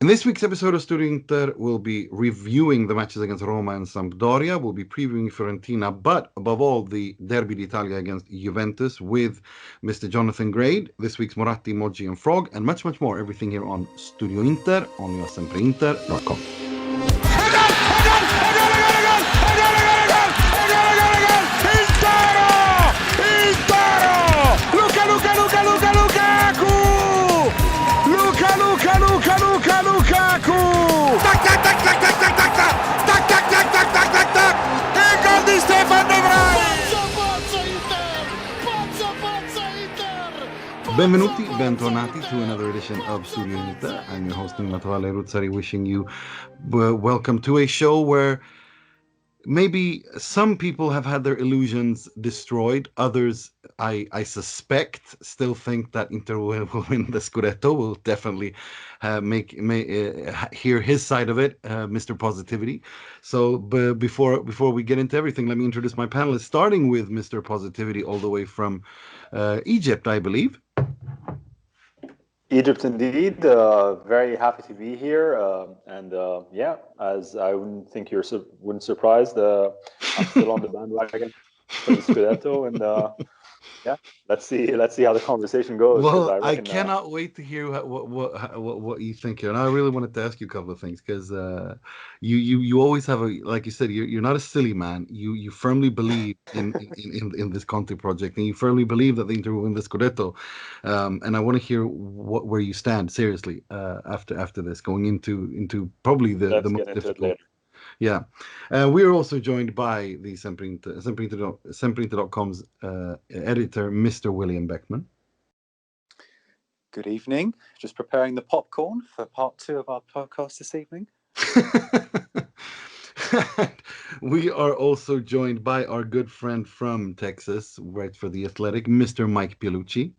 In this week's episode of Studio Inter, we'll be reviewing the matches against Roma and Sampdoria. We'll be previewing Fiorentina, but above all, the Derby d'Italia against Juventus with Mr. Jonathan Grade, this week's Moratti, Moggi and Frog, and much, much more. Everything here on Studio Inter, on your SempreInter.com. Benvenuti, bentornati to another edition of Studio Inter. I'm your host, Nerazzurri Ruzzari, wishing you welcome to a show where maybe some people have had their illusions destroyed. Others, I suspect, still think that Inter will win the Scudetto. We'll definitely hear his side of it, Mr. Positivity. So before we get into everything, let me introduce my panelists, starting with Mr. Positivity all the way from Egypt, I believe. Egypt indeed. Very happy to be here, as I wouldn't think wouldn't surprised. I'm still on the bandwagon for the Scudetto, and let's see how the conversation goes. Well, I cannot wait to hear what you think here, and I really wanted to ask you a couple of things because you always have like you said, you're not a silly man. You firmly believe in this Conte project, and you firmly believe that the Inter will win the Scudetto. And I want to hear where you stand seriously after this, going into probably the most difficult. Yeah. We are also joined by the SempreInter.com's editor, Mr. William Beckman. Good evening. Just preparing the popcorn for part 2 of our podcast this evening. We are also joined by our good friend from Texas, writes for The Athletic, Mr. Mike Piolucci.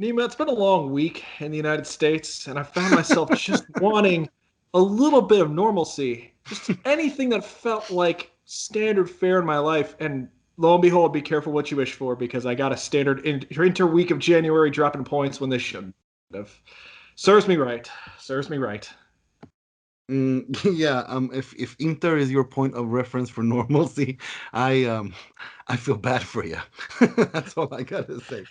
Nima, it's been a long week in the United States, and I found myself just wanting a little bit of normalcy, just anything that felt like standard fare in my life. And lo and behold, be careful what you wish for, because I got a standard Inter week of January dropping points when they shouldn't have. Serves me right. If Inter is your point of reference for normalcy, I feel bad for you. That's all I gotta say.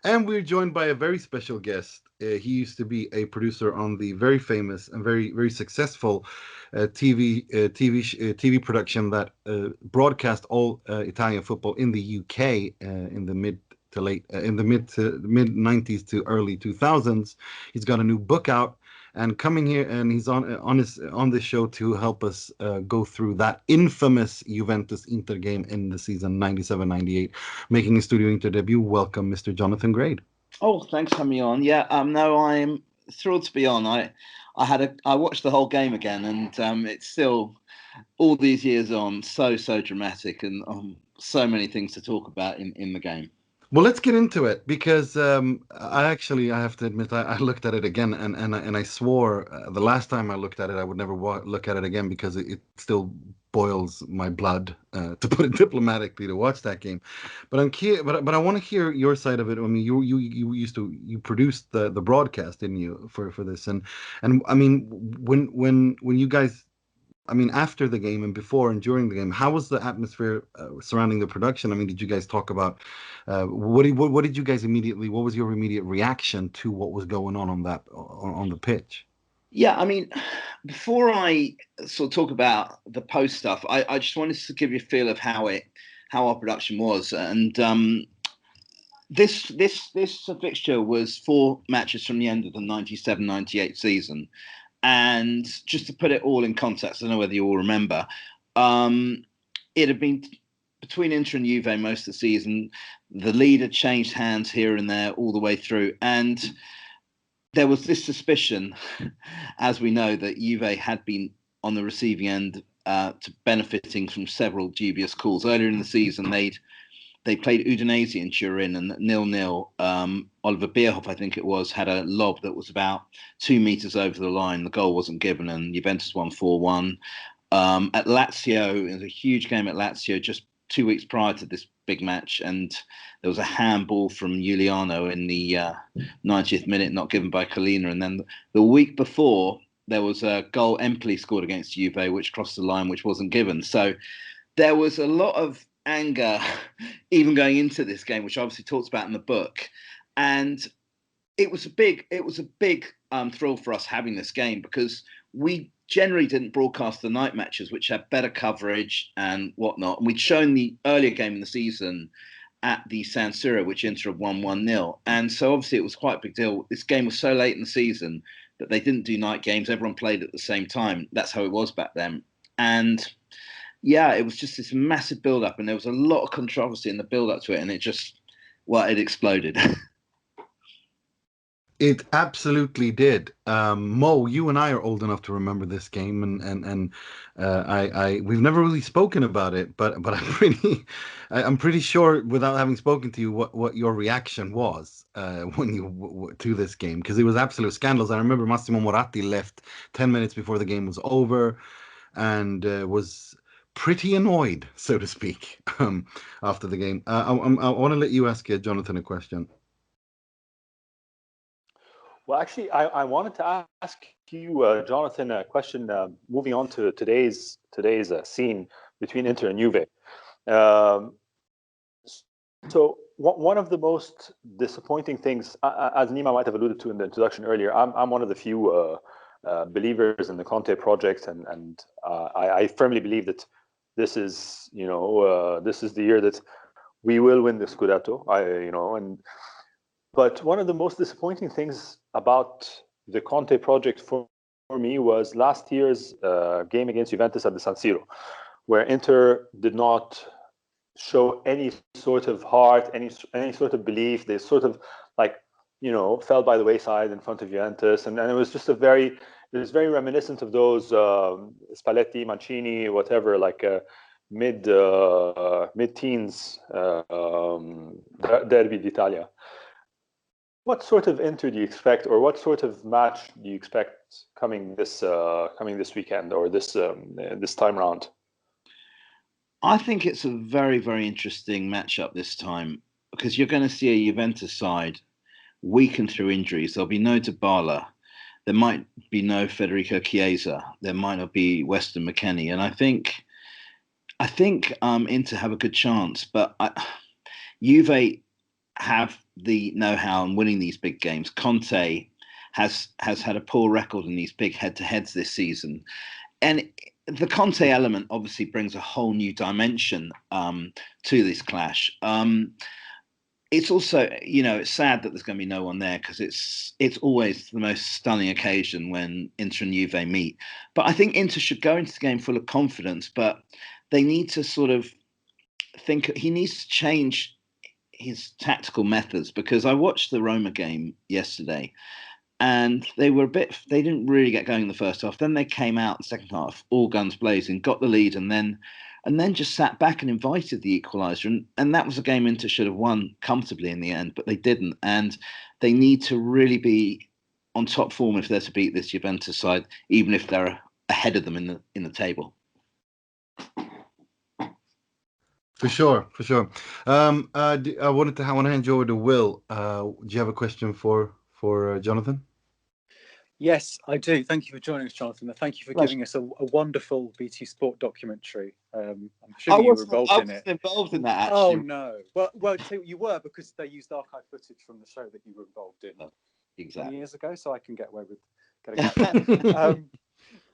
And we're joined by a very special guest. He used to be a producer on the very famous and very, very successful TV production that broadcast all Italian football in the UK in the mid 90s to early 2000s. He's got a new book out and coming here, and he's on this show to help us go through that infamous Juventus Inter game in the season 97-98, making his Studio Inter debut. Welcome, Mr. Jonathan Grade. Oh, thanks for having me on. Yeah, no, I'm thrilled to be on. I watched the whole game again, and it's still, all these years on, so dramatic, and so many things to talk about in the game. Well, let's get into it, because I have to admit, I looked at it again, and I swore the last time I looked at it, I would never look at it again, because it still boils my blood, to put it diplomatically, to watch that game. But but I want to hear your side of it. I mean, you produced the broadcast, didn't you, for this? And I mean, when you guys, I mean, after the game and before and during the game, how was the atmosphere surrounding the production? I mean, did you guys talk about what did you guys immediately? What was your immediate reaction to what was going on the pitch? Yeah, I mean, before I sort of talk about the post stuff, I just wanted to give you a feel of how our production was, and this fixture was 4 matches from the end of the 97-98 season. And just to put it all in context, I don't know whether you all remember, it had been between Inter and Juve most of the season. The lead had changed hands here and there all the way through. And there was this suspicion, as we know, that Juve had been on the receiving end to benefiting from several dubious calls. Earlier in the season, they played Udinese in Turin, and 0-0. Oliver Bierhoff, I think it was, had a lob that was about 2 meters over the line. The goal wasn't given, and Juventus won 4-1. At Lazio, it was a huge game at Lazio, just 2 weeks prior to this big match, and there was a handball from Giuliano in the 90th minute, not given by Collina. And then the week before, there was a goal Empoli scored against Juve, which crossed the line, which wasn't given. So there was a lot of anger even going into this game, which I obviously talks about in the book. And it was a big thrill for us having this game, because we generally didn't broadcast the night matches, which had better coverage and whatnot. And we'd shown the earlier game in the season at the San Siro, which Inter had won 1-0. And so obviously it was quite a big deal. This game was so late in the season that they didn't do night games. Everyone played at the same time. That's how it was back then. And yeah, it was just this massive build-up, and there was a lot of controversy in the build-up to it, and it exploded. It absolutely did. Mo, you and I are old enough to remember this game, and we've never really spoken about it, but I'm pretty sure, without having spoken to you, what your reaction was when you to this game, because it was absolute scandalous. I remember Massimo Moratti left 10 minutes before the game was over, and was pretty annoyed, so to speak, after the game. I want to let you ask Jonathan a question. Well, actually, I wanted to ask you, Jonathan, a question. Moving on to today's scene between Inter and Juve. So one of the most disappointing things, as Nima might have alluded to in the introduction earlier, I'm one of the few believers in the Conte project, and I firmly believe that this is the year that we will win the Scudetto. But one of the most disappointing things about the Conte project for me was last year's game against Juventus at the San Siro, where Inter did not show any sort of heart, any sort of belief. They sort of fell by the wayside in front of Juventus, and it was just very reminiscent of those Spalletti, Mancini, whatever, mid-teens Derby d'Italia. What sort of Inter do you expect, or what sort of match do you expect coming this weekend, or this time round? I think it's a very, very interesting matchup this time, because you're going to see a Juventus side weakened through injuries. There'll be no Dybala. There might be no Federico Chiesa. There might not be Weston McKennie. And I think Inter have a good chance, but Juve have the know-how in winning these big games. Conte has had a poor record in these big head-to-heads this season, and the Conte element obviously brings a whole new dimension to this clash. It's also, it's sad that there's going to be no one there, because it's always the most stunning occasion when Inter and Juve meet. But I think Inter should go into the game full of confidence, but they need to sort of think. He needs to change his tactical methods, because I watched the Roma game yesterday, and they didn't really get going in the first half. Then they came out in the second half, all guns blazing, got the lead, and then just sat back and invited the equaliser. And that was a game Inter should have won comfortably in the end, but they didn't. And they need to really be on top form if they're to beat this Juventus side, even if they're ahead of them in the table. For sure. I want to hand you over to Will. Do you have a question for Jonathan? Yes, I do. Thank you for joining us, Jonathan. Thank you for giving us a wonderful BT Sport documentary. I'm assuming you were involved in it. I was involved in that, actually. Oh, no. Well, you were, because they used archive footage from the show that you were involved in exactly 20 years ago, so I can get away with getting that.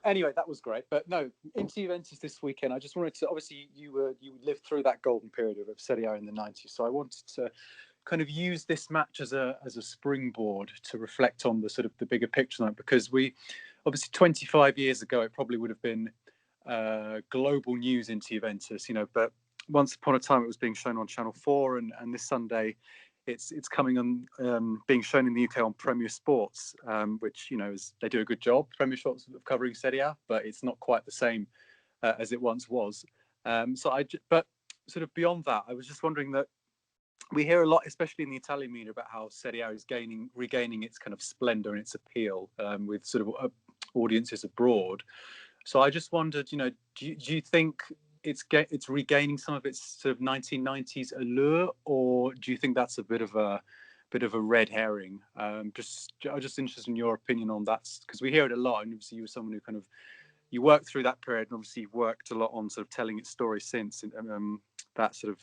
Anyway, that was great. But no, into Juventus this weekend, I just wanted to, obviously you lived through that golden period of Serie A in the 90s, so I wanted to kind of use this match as a springboard to reflect on the sort of the bigger picture tonight, because we obviously 25 years ago it probably would have been global news into Juventus, but once upon a time it was being shown on Channel 4, and this Sunday it's coming on being shown in the UK on Premier Sports, which they do a good job, Premier Sports, of covering Serie A, but it's not quite the same as it once was. But sort of beyond that, I was just wondering that we hear a lot, especially in the Italian media, about how Serie A is regaining its kind of splendor and its appeal with sort of audiences abroad. So I just wondered, do you think it's regaining some of its sort of 1990s allure, or do you think that's a bit of a red herring? I'm just interested in your opinion on that, because we hear it a lot, and obviously you were someone who kind of, you worked through that period, and obviously you've worked a lot on sort of telling its story since. And that sort of,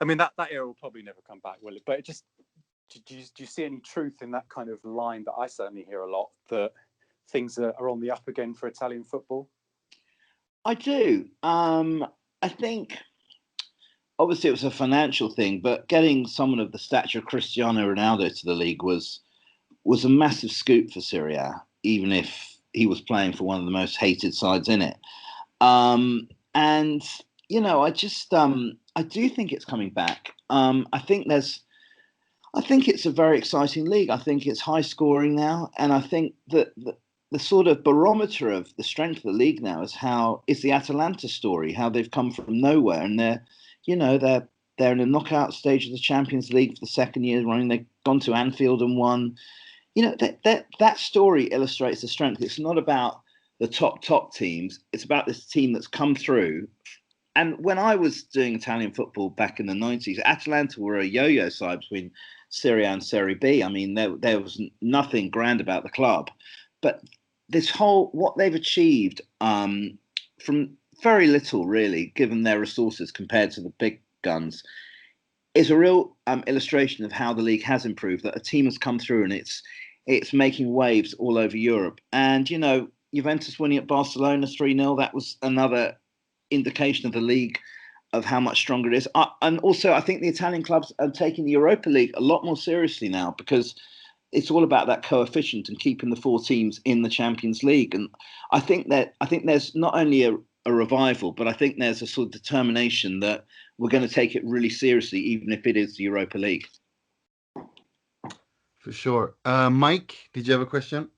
I mean, that era will probably never come back, will it? But it just, do you see any truth in that kind of line that I certainly hear a lot, that things are on the up again for Italian football? I do. I think obviously it was a financial thing, but getting someone of the stature of Cristiano Ronaldo to the league was a massive scoop for Serie A, even if he was playing for one of the most hated sides in it. And you know, I do think it's coming back. I think it's a very exciting league. I think it's high scoring now, and I think that the sort of barometer of the strength of the league now is the Atalanta story, how they've come from nowhere, and they're in a knockout stage of the Champions League for the second year running. They've gone to Anfield and won. You know, that story illustrates the strength. It's not about the top teams. It's about this team that's come through. And when I was doing Italian football back in the 90s, Atalanta were a yo-yo side between Serie A and Serie B. I mean, there was nothing grand about the club. But what they've achieved from very little, really, given their resources compared to the big guns, is a real illustration of how the league has improved, that a team has come through and it's making waves all over Europe. And, you know, Juventus winning at Barcelona 3-0, that was another indication of the league, of how much stronger it is. And also, I think the Italian clubs are taking the Europa League a lot more seriously now, because it's all about that coefficient and keeping the 4 teams in the Champions League. And I think there's not only a revival, but I think there's a sort of determination that we're going to take it really seriously, even if it is the Europa League. For sure. Mike, did you have a question?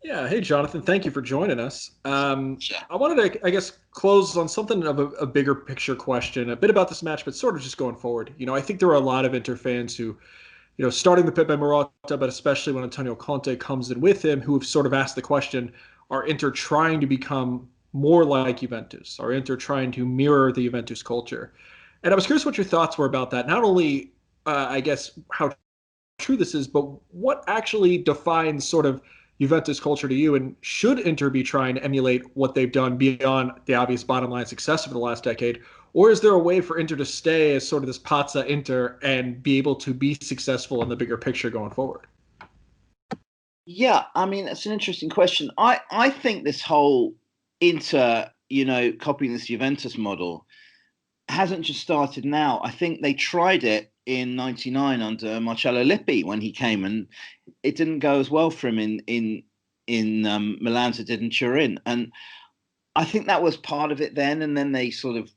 Yeah. Hey, Jonathan. Thank you for joining us. I wanted to, I guess, close on something of a bigger picture question, a bit about this match, but sort of just going forward. You know, I think there are a lot of Inter fans who, you know, starting with Pepe Moratti, but especially when Antonio Conte comes in with him, who have sort of asked the question, are Inter trying to become more like Juventus? Are Inter trying to mirror the Juventus culture? And I was curious what your thoughts were about that. Not only, I guess, how true this is, but what actually defines sort of Juventus culture to you, and should Inter be trying to emulate what they've done beyond the obvious bottom line success over the last decade? Or is there a way for Inter to stay as sort of this Pazza Inter and be able to be successful in the bigger picture going forward? Yeah, I mean, it's an interesting question. I think this whole Inter, you know, copying this Juventus model hasn't just started now. I think they tried it in '99 under Marcello Lippi when he came, and it didn't go as well for him in Milan as it did in Turin. And I think that was part of it then. And then they sort of,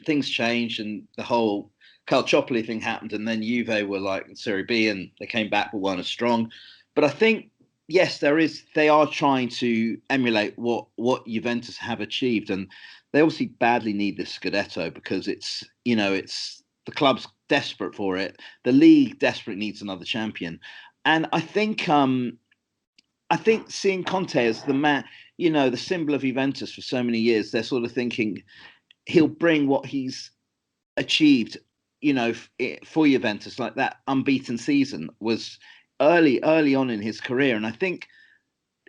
things changed and the whole Calciopoli thing happened, and then Juve were like in Serie B and they came back but weren't as strong. But I think, yes, they are trying to emulate what Juventus have achieved, and they obviously badly need this Scudetto, because it's the club's desperate for it. The league desperately needs another champion. And I think seeing Conte as the man, you know, the symbol of Juventus for so many years, they're sort of thinking he'll bring what he's achieved, you know, for Juventus, like that unbeaten season was early on in his career. And I think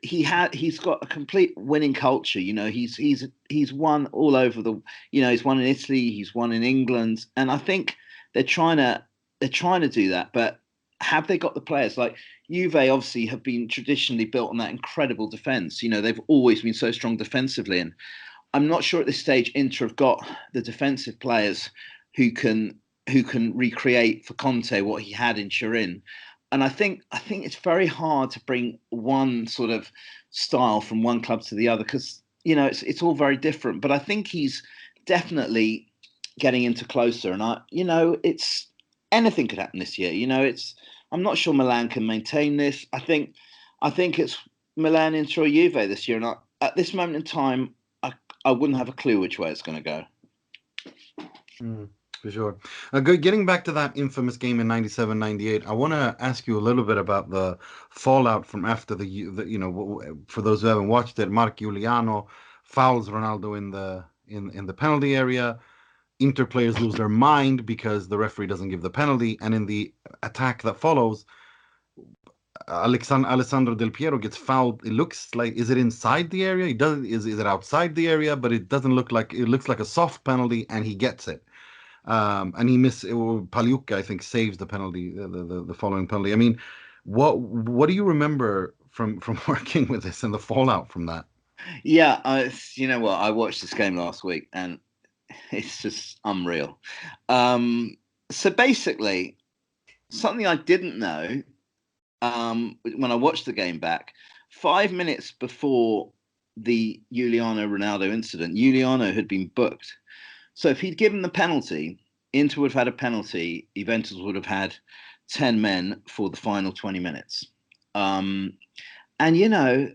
he's got a complete winning culture. You know, he's won all over he's won in Italy, he's won in England. And I think they're trying to do that, but have they got the players? Like Juve obviously have been traditionally built on that incredible defense. You know, they've always been so strong defensively, and I'm not sure at this stage Inter have got the defensive players who can recreate for Conte what he had in Turin. And I think it's very hard to bring one sort of style from one club to the other, because, you know, it's all very different. But I think he's definitely getting Inter closer. And it's anything could happen this year. You know, I'm not sure Milan can maintain this. I think it's Milan, Inter, or Juve this year. And at this moment in time, I wouldn't have a clue which way it's going to go. For sure. Getting back to that infamous game in 97, 98, I want to ask you a little bit about the fallout from after the for those who haven't watched it, Mark Giuliano fouls Ronaldo in the penalty area. Inter players lose their mind because the referee doesn't give the penalty, and in the attack that follows, Alessandro Del Piero gets fouled. It looks like, is it inside the area? It doesn't. Is it outside the area? But it doesn't look like, it looks like a soft penalty, and he gets it. And he Pagliuca, I think, saves the penalty, the following penalty. I mean, what do you remember from working with this and the fallout from that? Yeah, you know what? I watched this game last week, and it's just unreal. So basically, something I didn't know when I watched the game back, 5 minutes before the Giuliano Ronaldo incident, Giuliano had been booked. So if he'd given the penalty, Inter would have had a penalty. Juventus would have had 10 men for the final 20 minutes. And, you know,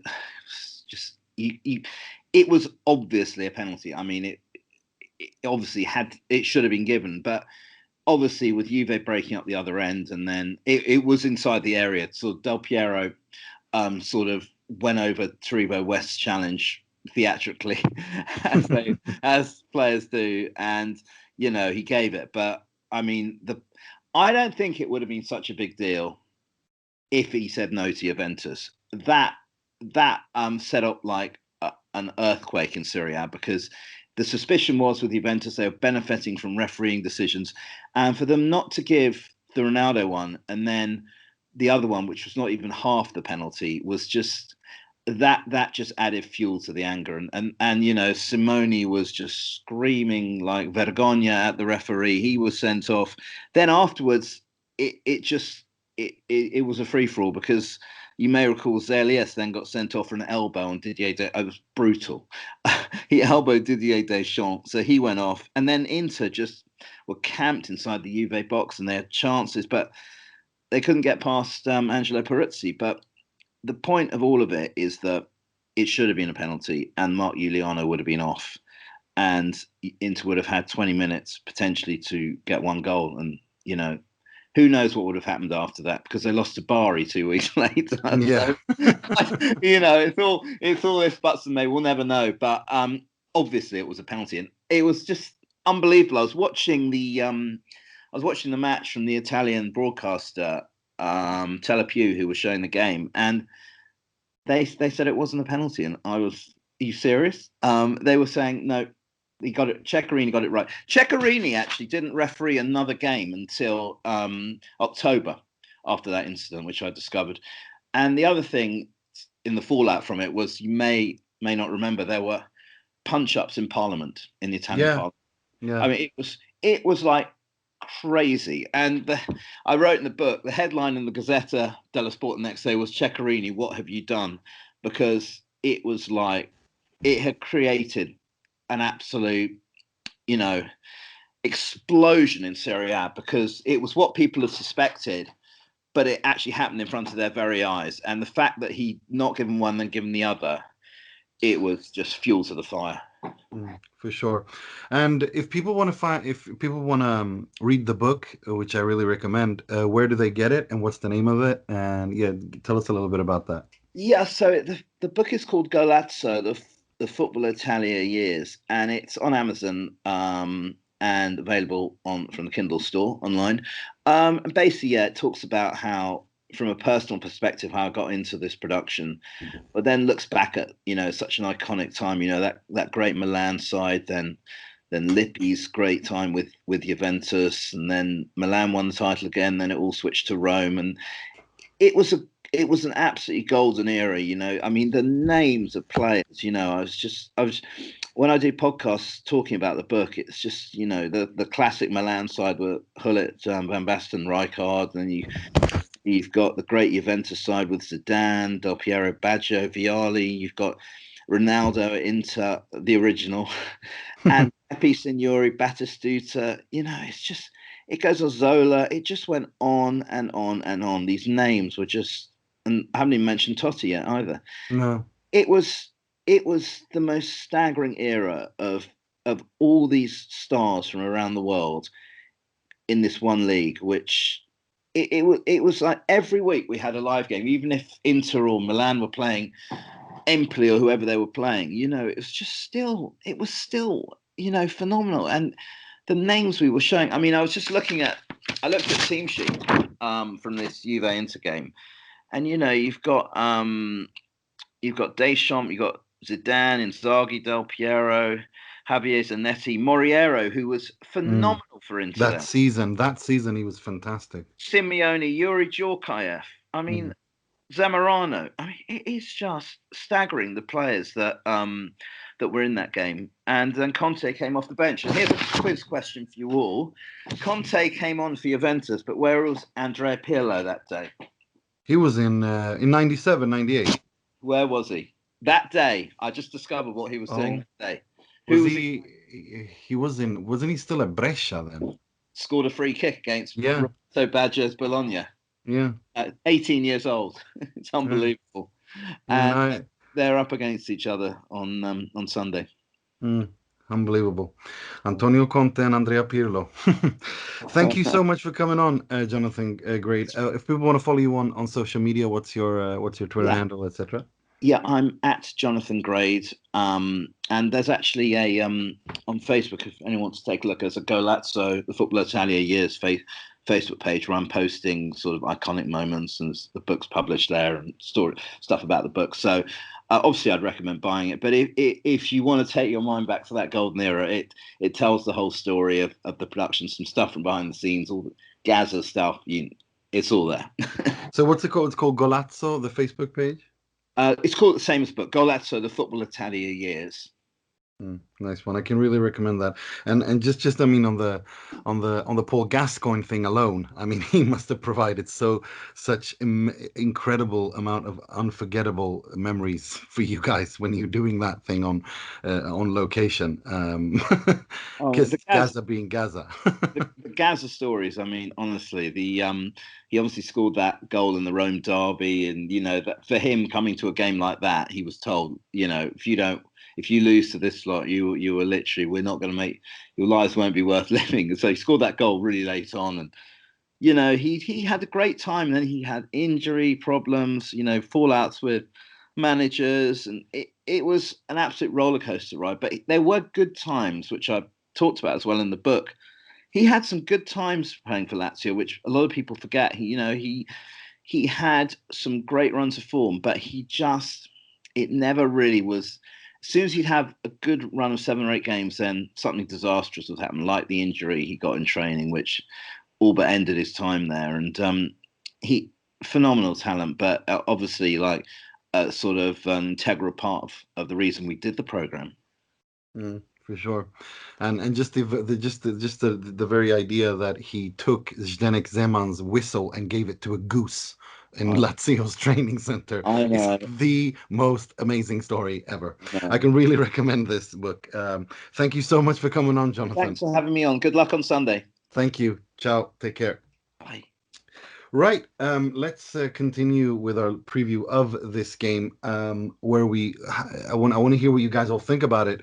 just it was obviously a penalty. I mean, it obviously it should have been given, but obviously with Juve breaking up the other end, and then it was inside the area. So Del Piero sort of went over Taribo West's challenge theatrically, as players do, and you know, he gave it. But I mean, I don't think it would have been such a big deal if he said no to Juventus. That set up like an earthquake in Serie A, because the suspicion was with Juventus they were benefiting from refereeing decisions, and for them not to give the Ronaldo one and then the other one, which was not even half the penalty, was just that just added fuel to the anger. And you know, Simone was just screaming like vergogna at the referee. He was sent off. Then afterwards, it was a free for all, because you may recall Zelius then got sent off for an elbow on Didier Deschamps. It was brutal. He elbowed Didier Deschamps, so he went off. And then Inter just were camped inside the Juve box, and they had chances, but they couldn't get past Angelo Peruzzi. But the point of all of it is that it should have been a penalty, and Mark Giuliano would have been off, and Inter would have had 20 minutes potentially to get one goal. And, you know, who knows what would have happened after that, because they lost to Bari 2 weeks later. Yeah. So, you know, it's all ifs, buts, and they will never know. But obviously it was a penalty, and it was just unbelievable. I was watching the match from the Italian broadcaster, Telepiù, who was showing the game, and they said it wasn't a penalty, and I was, are you serious? They were saying no. He got it. Ceccarini got it right. Ceccarini actually didn't referee another game until October after that incident, which I discovered. And the other thing in the fallout from it was, you may not remember, there were punch-ups in Parliament, in the Italian Parliament. Yeah. I mean, it was like crazy. And I wrote in the book, the headline in the Gazzetta dello Sport the next day was, "Ceccarini, what have you done?" Because it was like, it had created an absolute, you know, explosion in Serie A, because it was what people had suspected, but it actually happened in front of their very eyes. And the fact that he not given one then given the other, it was just fuel to the fire. For sure. And if people want to read the book, which I really recommend, where do they get it, and what's the name of it? And yeah, tell us a little bit about that. Yeah, so the book is called Golazzo The Football Italia Years, and it's on Amazon and available from the Kindle store online. And basically, yeah, it talks about how, from a personal perspective, how I got into this production, but then looks back at, you know, such an iconic time, you know, that great Milan side, then Lippi's great time with Juventus, and then Milan won the title again, then it all switched to Rome, and it was an absolutely golden era, you know. I mean, the names of players, you know, I was when I do podcasts talking about the book, it's just, you know, the classic Milan side were Gullit, Van Basten, Rijkaard, and you've got the great Juventus side with Zidane, Del Piero, Baggio, Vialli. You've got Ronaldo at Inter, the original, and Pepe, Signori, Batistuta. You know, it goes on, Zola. It just went on and on and on. These names were just, and I haven't even mentioned Totti yet either. No. It was the most staggering era of all these stars from around the world in this one league, which it was like every week we had a live game, even if Inter or Milan were playing Empoli or whoever they were playing. You know, it was still phenomenal. And the names we were showing. I mean, I looked at team sheet from this Juve Inter game, and you've got Deschamps, you've got Zidane, Inzaghi, Del Piero, Javier Zanetti, Moriero, who was phenomenal for Inter. That season he was fantastic. Simeone, Yuri Djorkaeff. I mean, Zamorano. I mean, it is just staggering, the players that were in that game. And then Conte came off the bench. And here's a quiz question for you all. Conte came on for Juventus, but where was Andrea Pirlo that day? He was in 97, 98. Where was he? That day, I just discovered what he was doing that day. Wasn't he still at Brescia then? Scored a free kick against Roberto Baggio's Bologna. Yeah. 18 years old. It's unbelievable. And they're up against each other on Sunday. Unbelievable. Antonio Conte and Andrea Pirlo. Thank you so much for coming on, Jonathan. Great. If people want to follow you on social media, what's your Twitter handle, etc.? Yeah, I'm at Jonathan Grade. And there's actually a on Facebook, if anyone wants to take a look, there's a Golazzo The Football Italia Years Facebook page where I'm posting sort of iconic moments, and the book's published there, and stuff about the book. So obviously I'd recommend buying it. But if you want to take your mind back to that golden era, it tells the whole story of the production, some stuff from behind the scenes, all the Gaza stuff. It's all there. So what's it called? It's called Golazzo, the Facebook page? It's called the same as the book, Golazzo, The Football Italia Years. Nice one. I can really recommend that. And just I mean on the Paul Gascoigne thing alone, I mean he must have provided such incredible amount of unforgettable memories for you guys when you're doing that thing on location. Gaza being Gaza. the Gaza stories. I mean, honestly, he obviously scored that goal in the Rome derby, and that for him coming to a game like that, he was told, if you lose to this lot, you were literally, we're not going to make, your lives won't be worth living. And so he scored that goal really late on, and he had a great time. And then he had injury problems, fallouts with managers, and it was an absolute roller coaster ride. But there were good times, which I talked about as well in the book. He had some good times playing for Lazio, which a lot of people forget. He had some great runs of form, but it never really was. As soon as he'd have a good run of 7 or 8 games, then something disastrous would happen, like the injury he got in training, which all but ended his time there. And he phenomenal talent, but obviously like a sort of an integral part of the reason we did the program. For sure, and just the very idea that he took Zdenek Zeman's whistle and gave it to a goose in Lazio's training center is the most amazing story ever. I can really recommend this book. Thank you so much for coming on, Jonathan. Thanks for having me on. Good luck on Sunday. Thank you. Ciao. Take care. Bye. Right. Let's continue with our preview of this game, where I want to hear what you guys all think about it.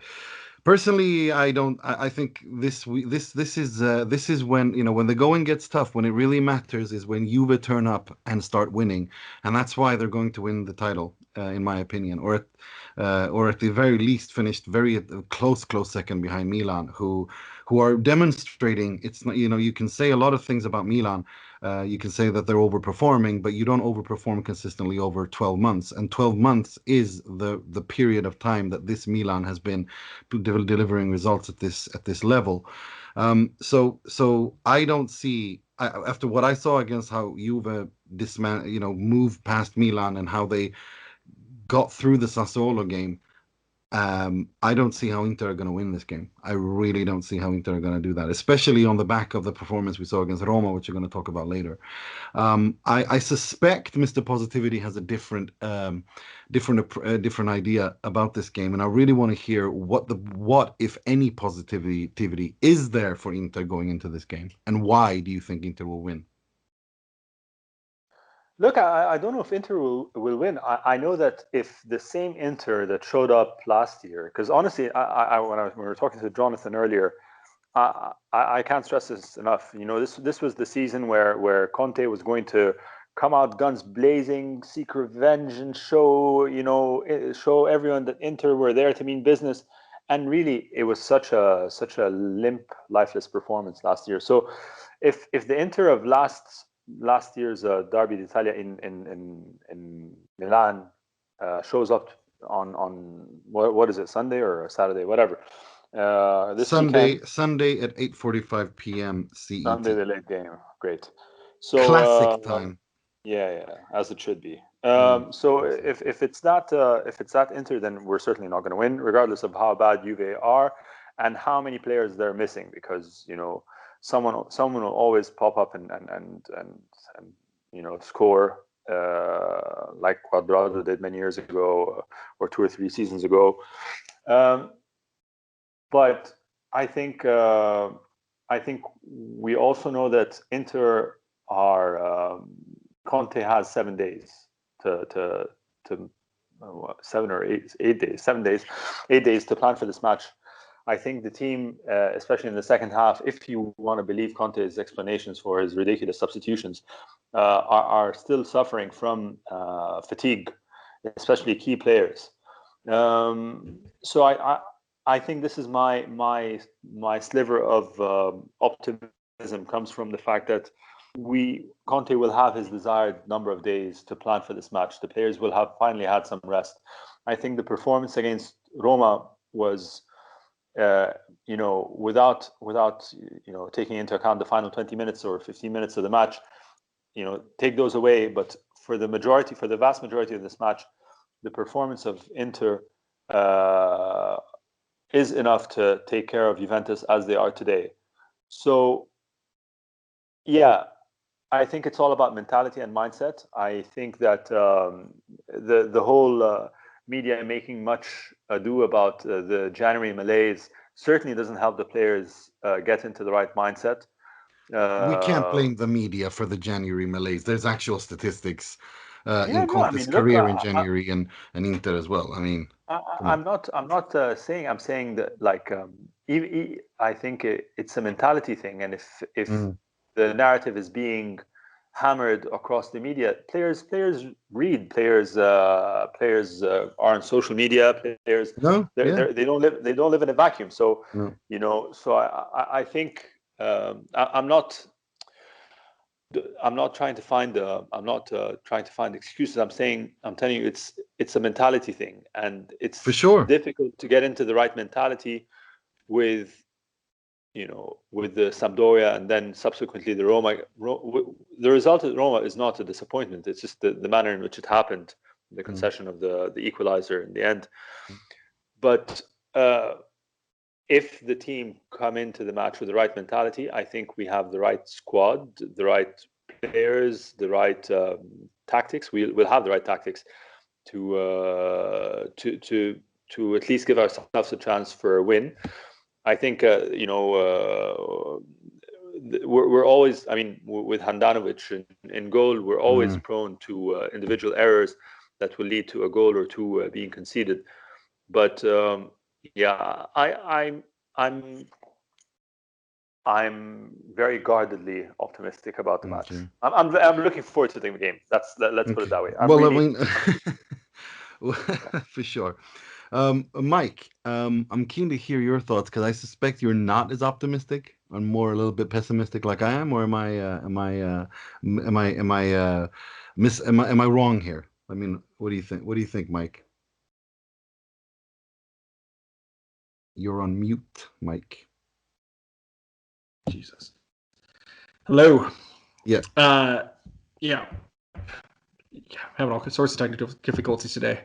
Personally, I don't. I think this is when when the going gets tough, when it really matters, is when Juve turn up and start winning, and that's why they're going to win the title, in my opinion, or at the very least finished very close second behind Milan, who are demonstrating. It's not, you can say a lot of things about Milan. You can say that they're overperforming, but you don't overperform consistently over 12 months. And 12 months is the period of time that this Milan has been delivering results at this level. So I don't see, after what I saw against how Juve moved past Milan and how they got through the Sassuolo game, I don't see how Inter are going to win this game. I really don't see how Inter are going to do that, especially on the back of the performance we saw against Roma, which we're going to talk about later. I suspect Mr. Positivity has a different idea about this game, and I really want to hear what if any positivity is there for Inter going into this game, and why do you think Inter will win? Look, I don't know if Inter will win. I know that if the same Inter that showed up last year, because honestly, when we were talking to Jonathan earlier, I can't stress this enough. This was the season where Conte was going to come out guns blazing, seek revenge, and show everyone that Inter were there to mean business. really, it was such a limp, lifeless performance last year. So, if the Inter of last year's Derby d'Italia in Milan shows up on what is it, Sunday or Saturday, whatever, this weekend, Sunday at 8:45 p.m. CET. Sunday, the late game, great. So classic time. Yeah, as it should be. So if it's that Inter, then we're certainly not going to win, regardless of how bad Juve are and how many players they're missing, because someone will always pop up and score like Quadrado did many years ago or 2 or 3 seasons ago. But I think we also know that Inter are Conte has 7 days to 7 or 8 days, 7 days, 8 days to plan for this match. I think the team, especially in the second half, if you want to believe Conte's explanations for his ridiculous substitutions, are still suffering from fatigue, especially key players. So I think this is my sliver of optimism comes from the fact that Conte will have his desired number of days to plan for this match. The players will have finally had some rest. I think the performance against Roma was, without taking into account the final 20 minutes or 15 minutes of the match, take those away. But for the vast majority of this match, the performance of Inter is enough to take care of Juventus as they are today. So, yeah, I think it's all about mentality and mindset. I think that the whole media making much ado about the January malaise certainly doesn't help the players get into the right mindset. We can't blame the media for the January malaise. There's actual statistics in Conte's career in January and Inter as well. I mean, I'm not saying. I'm saying that, like, I think it's a mentality thing, and if the narrative is being hammered across the media, players read, players are on social media, players they don't live in a vacuum. So so I think I'm not trying to find excuses. I'm telling you, it's a mentality thing, and it's for sure difficult to get into the right mentality with the Sampdoria and then subsequently the Roma. The result of Roma is not a disappointment. It's just the manner in which it happened, the concession of the equalizer in the end. But if the team come into the match with the right mentality, I think we have the right squad, the right players, the right tactics. We'll have the right tactics to at least give ourselves a chance for a win. I think we're always. I mean, with Handanovic in goal, we're always prone to individual errors that will lead to a goal or two being conceded. But yeah, I'm very guardedly optimistic about the match. I'm looking forward to the game. Let's put it that way. For sure. Mike, I'm keen to hear your thoughts, because I suspect you're not as optimistic and more a little bit pessimistic like I am. Or am I wrong here? I mean, what do you think? What do you think, Mike? You're on mute, Mike. Jesus. Hello. Yeah. Yeah. Having all sorts of technical difficulties today.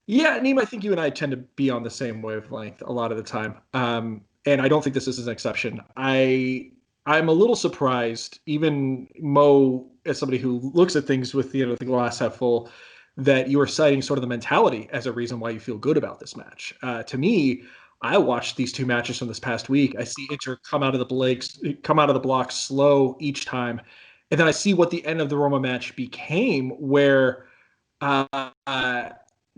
Yeah, Neem, I think you and I tend to be on the same wavelength a lot of the time. And I don't think this is an exception. I'm a little surprised, even Mo, as somebody who looks at things with the glass half full, that you are citing sort of the mentality as a reason why you feel good about this match. To me, I watched these two matches from this past week. I see Inter come out of the blocks slow each time. And then I see what the end of the Roma match became, where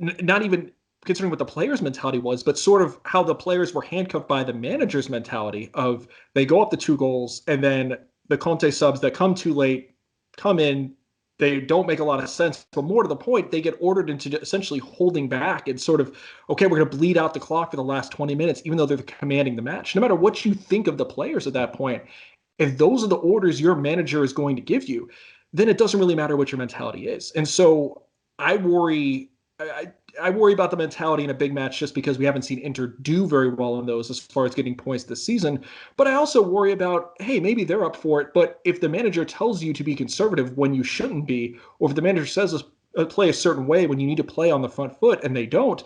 not even considering what the players' mentality was, but sort of how the players were handcuffed by the manager's mentality of they go up to 2 goals, and then the Conte subs that come too late come in, They don't make a lot of sense, but more to the point, they get ordered into essentially holding back and sort of, okay, we're going to bleed out the clock for the last 20 minutes, even though they're commanding the match. No matter what you think of the players at that point, if those are the orders your manager is going to give you, then it doesn't really matter what your mentality is. And so I worry about the mentality in a big match just because we haven't seen Inter do very well in those as far as getting points this season. But I also worry about, hey, maybe they're up for it. But if the manager tells you to be conservative when you shouldn't be, or if the manager says play a certain way when you need to play on the front foot and they don't,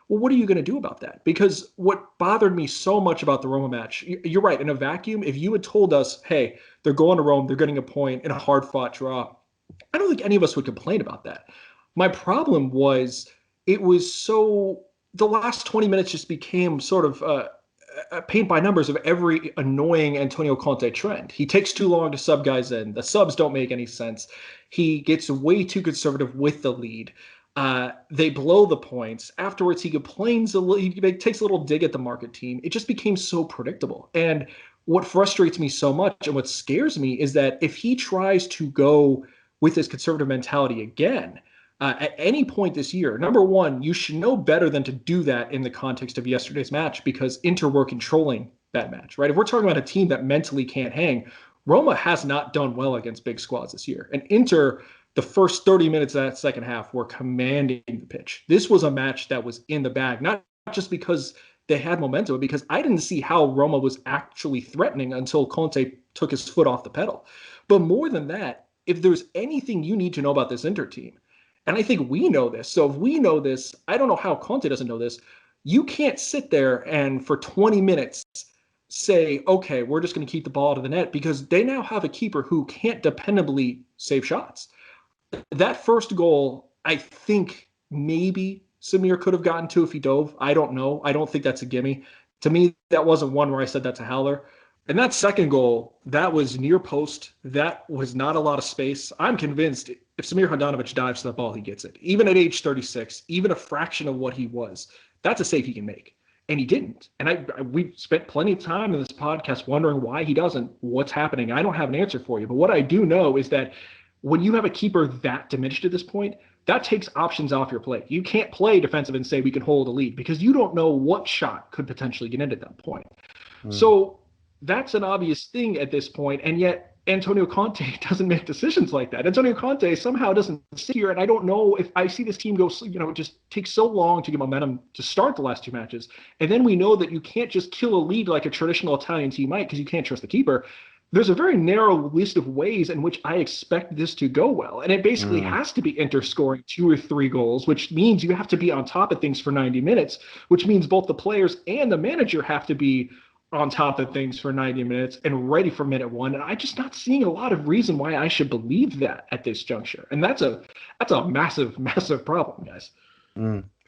well, what are you going to do about that? Because what bothered me so much about the Roma match, you're right, in a vacuum, if you had told us, hey, they're going to Rome, they're getting a point in a hard-fought draw, I don't think any of us would complain about that. My problem was it was so the last 20 minutes just became sort of a paint by numbers of every annoying Antonio Conte trend. He takes too long to sub guys in. The subs don't make any sense. He gets way too conservative with the lead. They blow the points. Afterwards, he complains a little. He takes a little dig at the market team. It just became so predictable. And what frustrates me so much and what scares me is that if he tries to go with this conservative mentality again, at any point this year, number one, you should know better than to do that in the context of yesterday's match because Inter were controlling that match, right? If we're talking about a team that mentally can't hang, Roma has not done well against big squads this year. And Inter, the first 30 minutes of that second half, were commanding the pitch. This was a match that was in the bag, not just because they had momentum, but because I didn't see how Roma was actually threatening until Conte took his foot off the pedal. But more than that, if there's anything you need to know about this Inter team, and I think we know this. So if we know this, I don't know how Conte doesn't know this. You can't sit there and for 20 minutes say, okay, we're just going to keep the ball out of the net because they now have a keeper who can't dependably save shots. That first goal, I think maybe Samir could have gotten to if he dove. I don't know. I don't think that's a gimme. To me, that wasn't one where I said that's a howler. And that second goal, that was near post. That was not a lot of space. I'm convinced if Samir Handanovic dives to that ball, he gets it. Even at age 36, even a fraction of what he was, that's a save he can make. And he didn't. And we spent plenty of time in this podcast wondering why he doesn't, what's happening. I don't have an answer for you. But what I do know is that when you have a keeper that diminished at this point, that takes options off your plate. You can't play defensive and say we can hold a lead because you don't know what shot could potentially get in at that point. So that's an obvious thing at this point, and yet Antonio Conte doesn't make decisions like that. Antonio Conte somehow doesn't sit here, and I don't know if I see this team go, just take so long to get momentum to start the last two matches, and then we know that you can't just kill a lead like a traditional Italian team might because you can't trust the keeper. There's a very narrow list of ways in which I expect this to go well, and it basically has to be Inter scoring 2 or 3 goals, which means you have to be on top of things for 90 minutes, which means both the players and the manager have to be on top of things for 90 minutes and ready for minute one. And I'm just not seeing a lot of reason why I should believe that at this juncture. And that's a massive, massive problem, guys.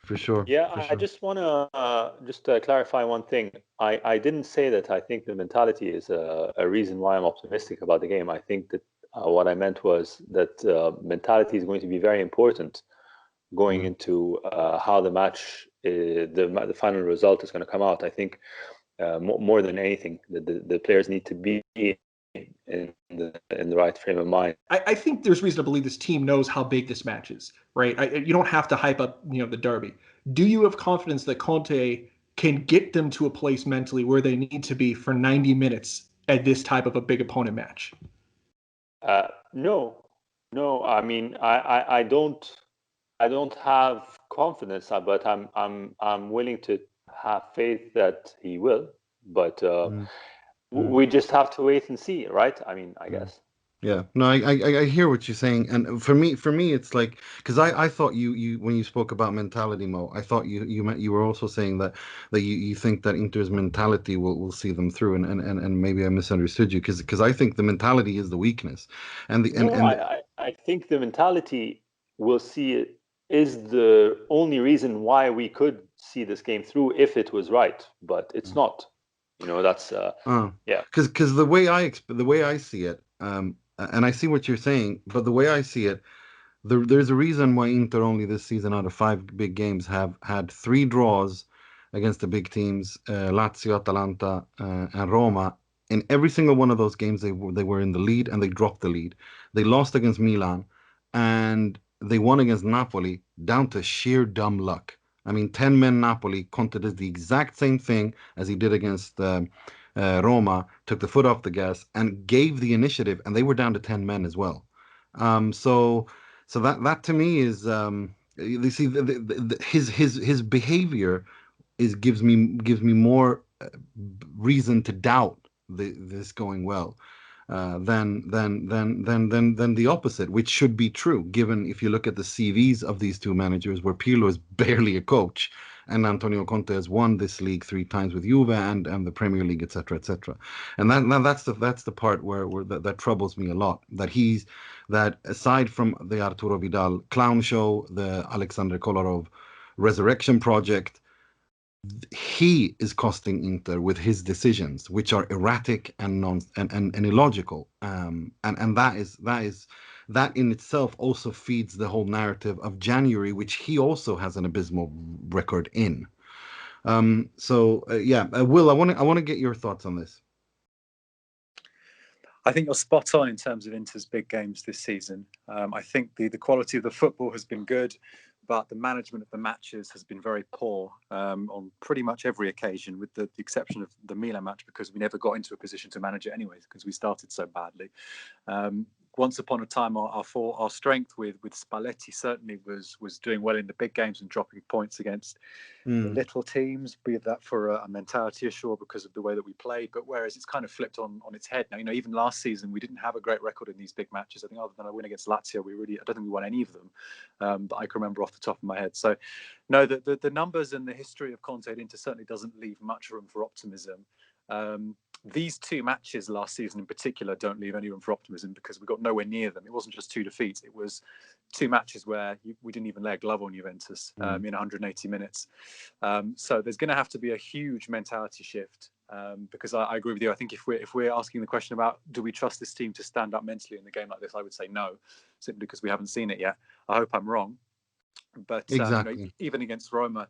For sure. Yeah, for sure. I just want to clarify one thing. I didn't say that I think the mentality is a reason why I'm optimistic about the game. I think that what I meant was that mentality is going to be very important going into how the match, the final result is going to come out. I think more than anything, the players need to be in the right frame of mind. I think there's reason to believe this team knows how big this match is, right? You don't have to hype up, the derby. Do you have confidence that Conte can get them to a place mentally where they need to be for 90 minutes at this type of a big opponent match? No. I mean, I don't have confidence, but I'm willing to have faith that he will. But we just have to wait and see, right? I mean, I guess. Yeah, no, I hear what you're saying, and for me, it's like because I thought you when you spoke about mentality, Mo, I thought you were also saying that you think that Inter's mentality will see them through, and maybe I misunderstood you because I think the mentality is the weakness, I think the mentality will see it is the only reason why we could see this game through if it was right, but it's not. That's yeah. Because the way I see it, and I see what you're saying, but the way I see it, there's a reason why Inter only this season out of 5 big games have had 3 draws against the big teams, Lazio, Atalanta, and Roma. In every single one of those games, they were in the lead and they dropped the lead. They lost against Milan, and they won against Napoli down to sheer dumb luck. I mean, 10 men Napoli. Conte did the exact same thing as he did against Roma, took the foot off the gas and gave the initiative, and they were down to 10 men as well. So that to me is, you see, his behavior gives me more reason to doubt this going well. Than the opposite, which should be true, given if you look at the CVs of these two managers, where Pirlo is barely a coach, and Antonio Conte has won this league 3 times with Juve and the Premier League, etc., etc. And that's the part where that troubles me a lot. That aside from the Arturo Vidal clown show, the Alexander Kolarov resurrection project, he is costing Inter with his decisions, which are erratic and illogical, and that in itself also feeds the whole narrative of January, which he also has an abysmal record in. Will, I want to get your thoughts on this. I think you're spot on in terms of Inter's big games this season. I think the quality of the football has been good, but the management of the matches has been very poor on pretty much every occasion, with the exception of the Milan match, because we never got into a position to manage it anyway, because we started so badly. Once upon a time, our strength with Spalletti certainly was doing well in the big games and dropping points against the little teams, be that for a mentality issue or because of the way that we played. But whereas it's kind of flipped on its head now. Even last season we didn't have a great record in these big matches. I think other than a win against Lazio, I don't think we won any of them that I can remember off the top of my head. So no, the numbers and the history of Conte at Inter certainly doesn't leave much room for optimism. These 2 matches last season in particular don't leave any room for optimism, because we got nowhere near them. It wasn't just 2 defeats. It was 2 matches where we didn't even lay a glove on Juventus in 180 minutes. So there's going to have to be a huge mentality shift, because I agree with you. I think if we're asking the question about do we trust this team to stand up mentally in a game like this, I would say no, simply because we haven't seen it yet. I hope I'm wrong. But exactly. Even against Roma,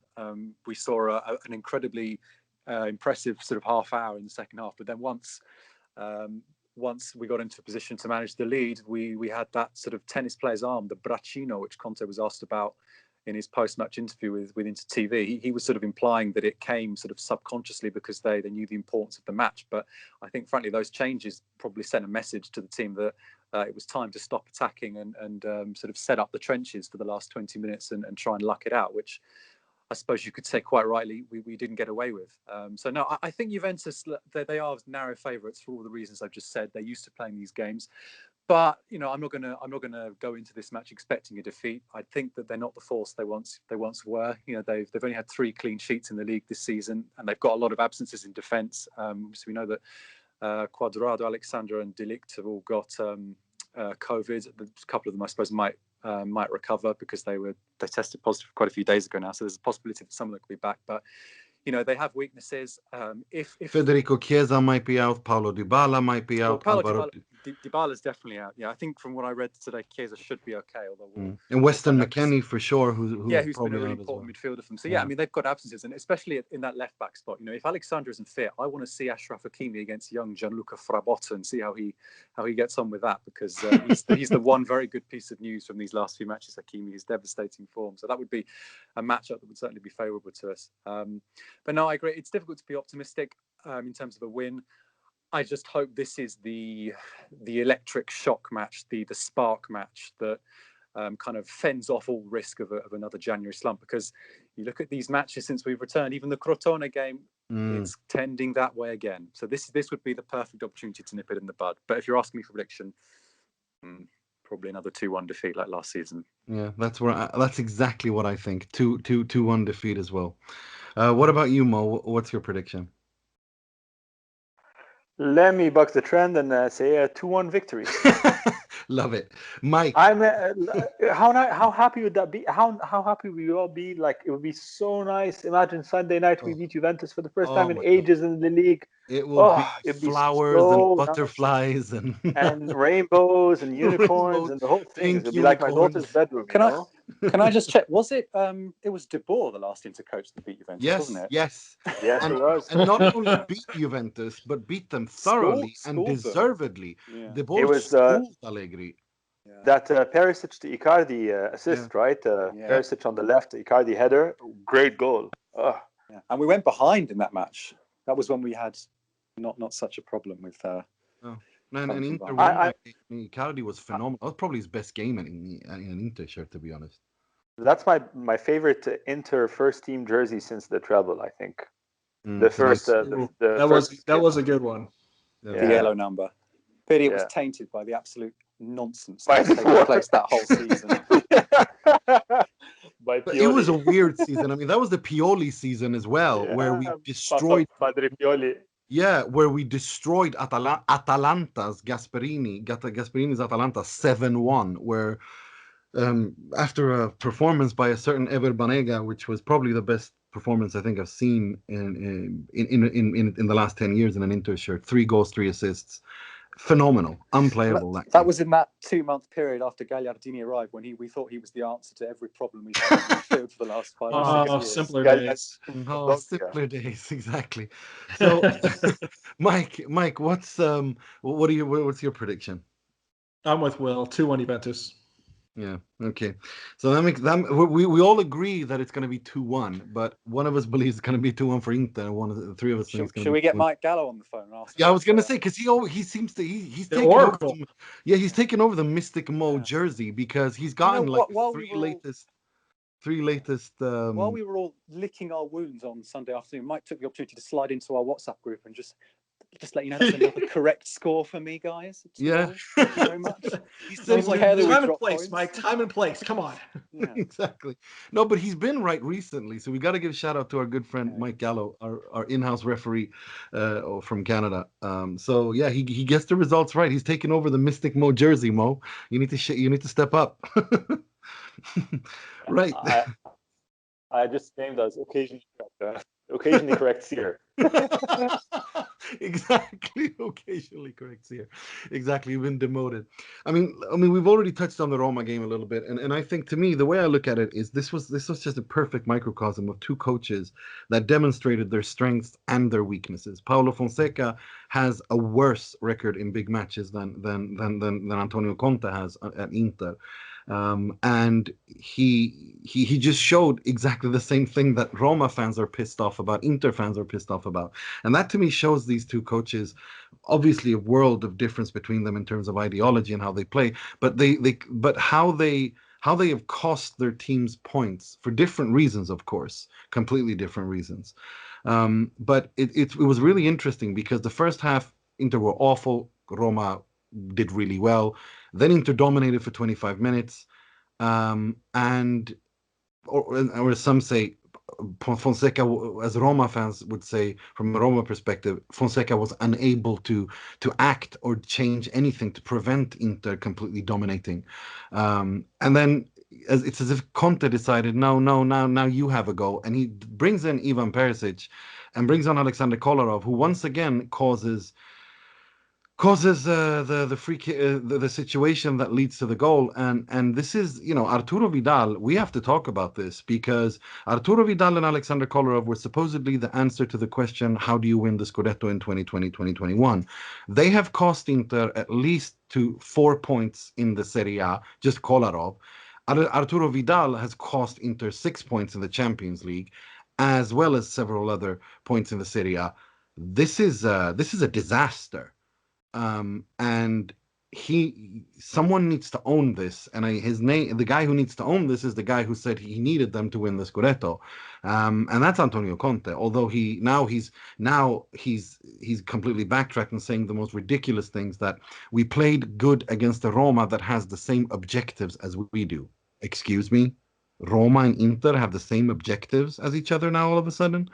we saw an incredibly impressive sort of half hour in the second half. But then once we got into a position to manage the lead, we had that sort of tennis player's arm, the braccino, which Conte was asked about in his post-match interview with Inter TV. He was sort of implying that it came sort of subconsciously because they knew the importance of the match. But I think, frankly, those changes probably sent a message to the team that it was time to stop attacking and sort of set up the trenches for the last 20 minutes and try and luck it out, which I suppose you could say quite rightly we didn't get away with. So no, I think Juventus, they are narrow favourites for all the reasons I've just said. They're used to playing these games, but I'm not gonna go into this match expecting a defeat. I think that they're not the force they once were. They've only had 3 clean sheets in the league this season, and they've got a lot of absences in defence. So we know that Cuadrado, Alexandra, and De Ligt have all got COVID. A couple of them, I suppose, might recover because they tested positive quite a few days ago now. So there's a possibility that some of them could be back. But they have weaknesses. If Federico Chiesa might be out, Paulo Dybala might be out. Dybala's definitely out. Yeah, I think from what I read today, Chiesa should be okay. Although and Weston McKennie for sure, who's been a really important midfielder for them. So I mean, they've got absences, and especially in that left back spot. If Alexandra isn't fit, I want to see Achraf Hakimi against young Gianluca Frabotta and see how he gets on with that, because he's the one very good piece of news from these last few matches. Hakimi is devastating form, so that would be a matchup that would certainly be favourable to us. But no, I agree. It's difficult to be optimistic in terms of a win. I just hope this is the electric shock match, the spark match that kind of fends off all risk of another January slump. Because you look at these matches since we've returned, even the Crotone game, it's tending that way again. So this would be the perfect opportunity to nip it in the bud. But if you're asking me for prediction, probably another 2-1 defeat like last season. Yeah, that's exactly what I think. 2-1 defeat as well. What about you, Mo? What's your prediction? Let me buck the trend and say a 2-1 victory. Love it, Mike. I'm how happy would that be? How happy would we all be? Like, it would be so nice. Imagine Sunday night we beat Juventus for the first time in ages in the league. It will be flowers and butterflies and rainbows and unicorns and the whole thing. It would be like my daughter's bedroom. Can I just check? Was it? It was De Boer, the last Inter coach, that beat Juventus, wasn't it? Yes, it was. And not only beat Juventus, but beat them thoroughly and deservedly. Yeah. De Boer schooled Allegri. That Perisic to Icardi assist, right? Perisic on the left, Icardi header, great goal. Yeah. And we went behind in that match. That was when we had not such a problem with. And Inter won that game. Icardi was phenomenal. That was probably his best game in an Inter shirt, to be honest. That's my favorite Inter first team jersey since the treble, I think. The first, that was a good one. The yellow number. Pity it was tainted by the absolute nonsense that was taking place that whole season. It was a weird season. I mean, that was the Pioli season as well, where we destroyed. Yeah, where we destroyed Atalanta's Gasperini's Atalanta 7-1, where after a performance by a certain Ever Banega, which was probably the best performance I think I've seen in the last 10 years in an Inter shirt, 3 goals, 3 assists. Phenomenal, unplayable. That was in that 2-month period after Gagliardini arrived, when we thought he was the answer to every problem we've had in the field for the last 5 or 6 years. Simpler days. Simpler days, exactly. So, Mike, what's your prediction? I'm with Will. 2-1 Juventus. Yeah. Okay. So that makes we all agree that it's going to be 2-1, but one of us believes it's going to be 2-1 for Inter, and one of the 3 of us thinks. Should we get Mike Gallo on the phone? And ask I was going to say, because he seems to he's taking over. He's taken over the Mystic Mo jersey, because he's gotten three latest. While we were all licking our wounds on Sunday afternoon, Mike took the opportunity to slide into our WhatsApp group and just let you know that's another correct score for me, guys. Thank you very much. Time and place, Mike. Time and place. Come on. Exactly. No, but he's been right recently, so we got to give a shout out to our good friend Mike Gallo, our in-house referee from Canada. So yeah, he gets the results right. He's taken over the Mystic Mo jersey. Mo, you need to step up. Right. I just named us occasionally correct Seer. Exactly, occasionally correct Seer. Exactly, you've been demoted. I mean, we've already touched on the Roma game a little bit, and I think, to me, the way I look at it is this was just a perfect microcosm of 2 coaches that demonstrated their strengths and their weaknesses. Paulo Fonseca has a worse record in big matches than Antonio Conte has at Inter. And he just showed exactly the same thing that Roma fans are pissed off about, Inter fans are pissed off about. And that, to me, shows these 2 coaches, obviously a world of difference between them in terms of ideology and how they play, but how they have cost their teams points for different reasons, of course, completely different reasons. But it was really interesting, because the first half Inter were awful, Roma did really well. Then Inter dominated for 25 minutes, or as some say, Fonseca, as Roma fans would say, from a Roma perspective, Fonseca was unable to act or change anything to prevent Inter completely dominating. And then it's as if Conte decided, no, now you have a go, and he brings in Ivan Perisic and brings on Alexander Kolarov, who once again causes the free the situation that leads to the goal, and this is, Arturo Vidal. We have to talk about this, because Arturo Vidal and Alexander Kolarov were supposedly the answer to the question, how do you win the Scudetto in 2020-2021? They have cost Inter at least to 4 points in the Serie A, just Kolarov. Arturo Vidal has cost Inter 6 points in the Champions League, as well as several other points in the Serie A. This is a disaster. And someone needs to own this, and the guy who needs to own this is the guy who said he needed them to win the Scudetto, and that's Antonio Conte. Although he's completely backtracked and saying the most ridiculous things, that we played good against the Roma that has the same objectives as we do. Excuse me? Roma and Inter have the same objectives as each other now all of a sudden?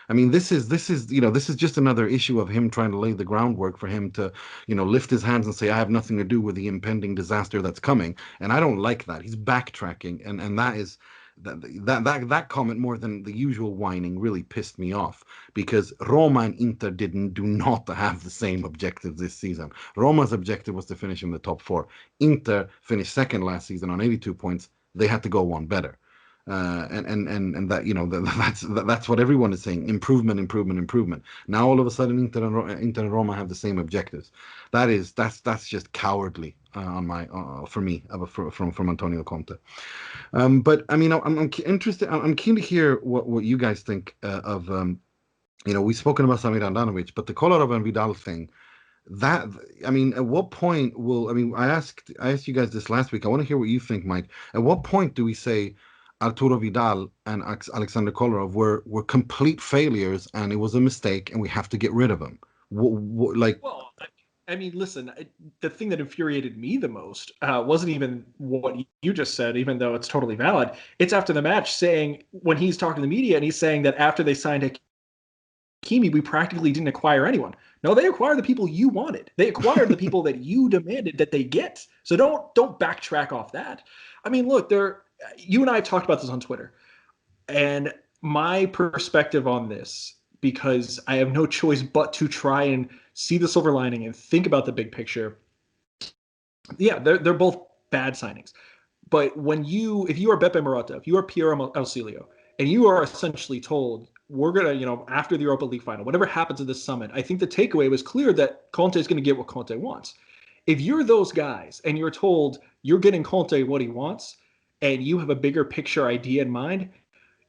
I mean, this is just another issue of him trying to lay the groundwork for him to, lift his hands and say, I have nothing to do with the impending disaster that's coming. And I don't like that. He's backtracking, and that is that comment, more than the usual whining, really pissed me off, because Roma and Inter do not have the same objectives this season. Roma's objective was to finish in the top 4. Inter finished second last season on 82 points. They had to go one better. And that, that's what everyone is saying: improvement, improvement, improvement. Now all of a sudden, Inter and Roma have the same objectives. That's just cowardly on my for me from Antonio Conte. But I mean, I'm interested. I'm keen to hear what you guys think of. We've spoken about Samir Handanovic, but the Kolarov and Vidal thing. That, I mean, at what point will, I mean, I asked you guys this last week. I want to hear what you think, Mike. At what point do we say Arturo Vidal and Alexander Kolarov were complete failures and it was a mistake and we have to get rid of them? Well, I mean, listen, the thing that infuriated me the most wasn't even what you just said, even though it's totally valid. It's after the match saying, when he's talking to the media and he's saying that after they signed Hakimi, we practically didn't acquire anyone. No, they acquired the people you wanted. They acquired the people that you demanded that they get. So don't backtrack off that. I mean, look, you and I have talked about this on Twitter, and my perspective on this, because I have no choice but to try and see the silver lining and think about the big picture. Yeah, they're both bad signings. But if you are Beppe Marotta, if you are Piero Ausilio, and you are essentially told, we're going to, after the Europa League final, whatever happens at this summit, I think the takeaway was clear that Conte is going to get what Conte wants. If you're those guys and you're told you're getting Conte what he wants and you have a bigger picture idea in mind,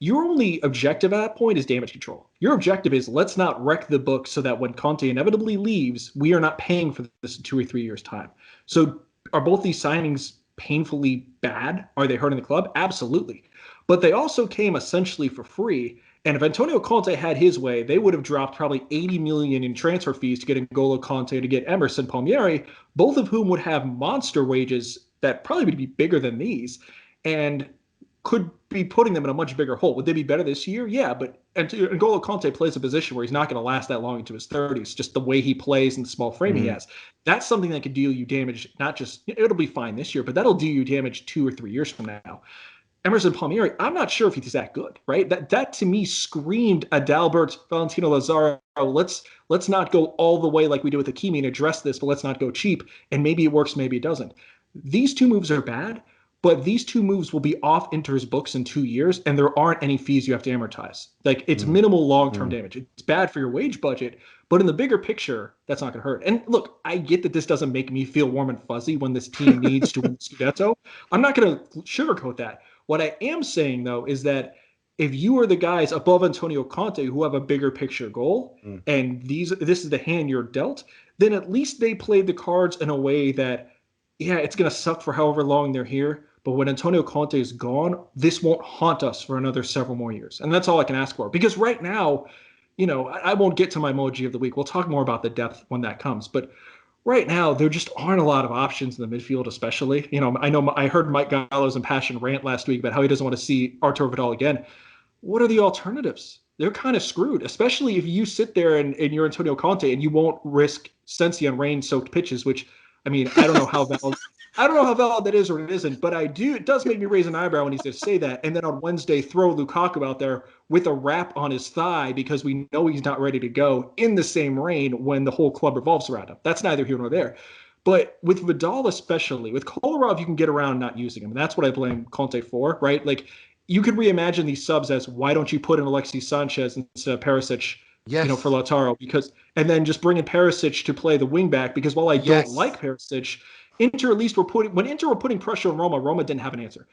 your only objective at that point is damage control. Your objective is, let's not wreck the book so that when Conte inevitably leaves, we are not paying for this in 2 or 3 years' time. So are both these signings painfully bad? Are they hurting the club? Absolutely. But they also came essentially for free. And if Antonio Conte had his way, they would have dropped probably 80 million in transfer fees to get N'Golo Conte, to get Emerson Palmieri, both of whom would have monster wages that probably would be bigger than these and could be putting them in a much bigger hole. Would they be better this year? Yeah, but N'Golo Conte plays a position where he's not going to last that long into his 30s, just the way he plays and the small frame he has. That's something that could deal you damage, not just, it'll be fine this year, but that'll do you damage 2 or 3 years from now. Emerson Palmieri, I'm not sure if he's that good, right? That to me screamed Adalbert, Valentino Lazaro. Let's not go all the way like we did with Hakimi and address this, but let's not go cheap. And maybe it works, maybe it doesn't. These 2 moves are bad, but these 2 moves will be off Inter's books in 2 years, and there aren't any fees you have to amortize. Like, it's minimal long-term damage. It's bad for your wage budget, but in the bigger picture, that's not going to hurt. And look, I get that this doesn't make me feel warm and fuzzy when this team needs to win the Scudetto. I'm not going to sugarcoat that. What I am saying, though, is that if you are the guys above Antonio Conte who have a bigger picture goal, and this is the hand you're dealt, then at least they played the cards in a way that, yeah, it's going to suck for however long they're here, but when Antonio Conte is gone, this won't haunt us for another several more years. And that's all I can ask for. Because right now, I won't get to my Moggi of the week. We'll talk more about the depth when that comes. But right now, there just aren't a lot of options in the midfield, especially. I heard Mike Gallo's impassioned rant last week about how he doesn't want to see Arturo Vidal again. What are the alternatives? They're kind of screwed, especially if you sit there and you're Antonio Conte and you won't risk Sensi on rain-soaked pitches, which, I mean, I don't know how valid that is or it isn't, but it does make me raise an eyebrow when he says say that, and then on Wednesday throw Lukaku out there with a wrap on his thigh because we know he's not ready to go in the same rain when the whole club revolves around him. That's neither here nor there. But with Vidal especially, with Kolarov, you can get around not using him, and that's what I blame Conte for, right? Like, you could reimagine these subs as, why don't you put in Alexis Sanchez instead of Perisic, for Lautaro, and then just bring in Perisic to play the wing back, because while I don't like Perisic, Inter at least were putting pressure on Roma, Roma didn't have an answer.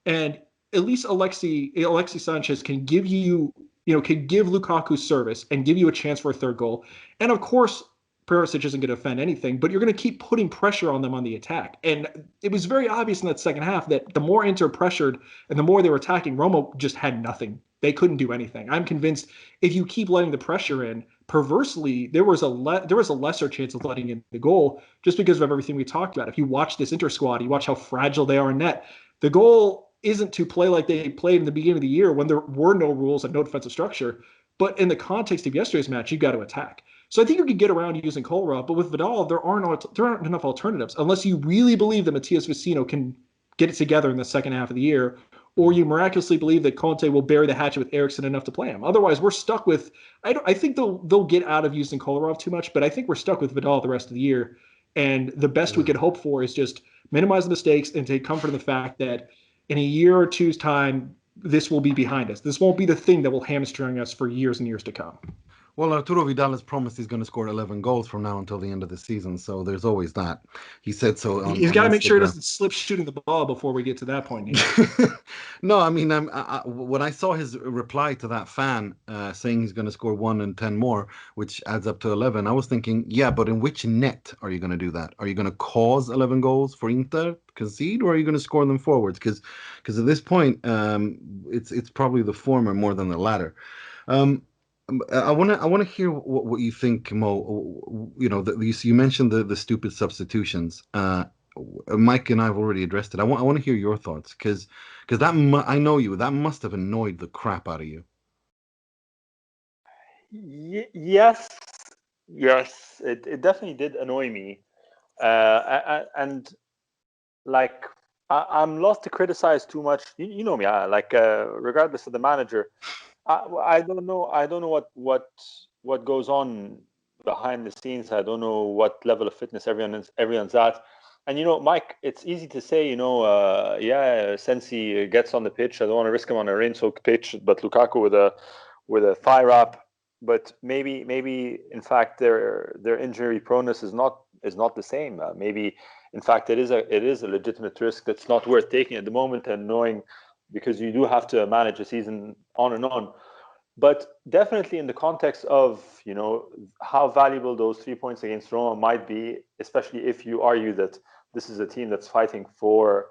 And at least Alexis Sanchez can give can give Lukaku service and give you a chance for a third goal. And of course, Perisic isn't going to offend anything, but you're going to keep putting pressure on them on the attack. And it was very obvious in that second half that the more Inter pressured and the more they were attacking, Roma just had nothing. They couldn't do anything. I'm convinced if you keep letting the pressure in, perversely, there was a lesser chance of letting in the goal just because of everything we talked about. If you watch this Inter squad, you watch how fragile they are in net. The goal isn't to play like they played in the beginning of the year when there were no rules and no defensive structure. But in the context of yesterday's match, you've got to attack. So I think you could get around using Kolarov, but with Vidal, there aren't enough alternatives unless you really believe that Matias Vecino can get it together in the second half of the year, or you miraculously believe that Conte will bury the hatchet with Eriksen enough to play him. Otherwise, we're stuck with. I think they'll get out of using Kolarov too much, but I think we're stuck with Vidal the rest of the year. And the best we could hope for is just minimize the mistakes and take comfort in the fact that in a year or two's time, this will be behind us. This won't be the thing that will hamstring us for years and years to come. Well, Arturo Vidal has promised he's going to score 11 goals from now until the end of the season, so there's always that. He said so on He's got to make sure he Instagram. doesn't slip shooting the ball before we get to that point here. No, I mean, when I saw his reply to that fan saying he's going to score 1 and 10 more, which adds up to 11, I was thinking, yeah, but in which net are you going to do that? Are you going to cause 11 goals for Inter concede, or are you going to score them forwards? Because at this point, it's probably the former more than the latter. I want to hear what you think, Mo. You know, you mentioned the stupid substitutions. Mike and I have already addressed it. I want to hear your thoughts because that I know you. That must have annoyed the crap out of you. Yes, it definitely did annoy me, and like I'm lost to criticize too much. You know me, regardless of the manager. I don't know what goes on behind the scenes. I don't know what level of fitness everyone's at. And Mike, it's easy to say, Sensi gets on the pitch. I don't want to risk him on a rain-soaked pitch, but Lukaku with a thigh wrap. But maybe in fact their injury proneness is not the same. Maybe in fact it is a legitimate risk that's not worth taking at the moment, and knowing, because you do have to manage a season on and on. But definitely in the context of, how valuable those 3 points against Roma might be, especially if you argue that this is a team that's fighting for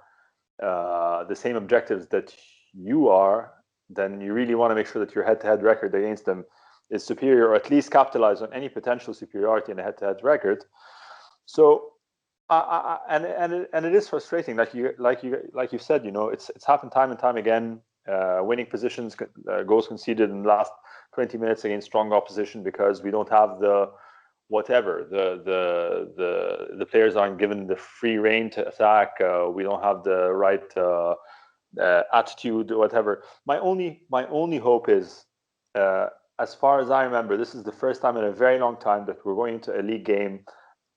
the same objectives that you are, then you really want to make sure that your head-to-head record against them is superior, or at least capitalize on any potential superiority in a head-to-head record. So and it is frustrating, like you said, it's happened time and time again. Winning positions, goals conceded in the last 20 minutes against strong opposition because we don't have the players aren't given the free rein to attack. We don't have the right attitude, whatever. My only hope is, as far as I remember, this is the first time in a very long time that we're going into a league game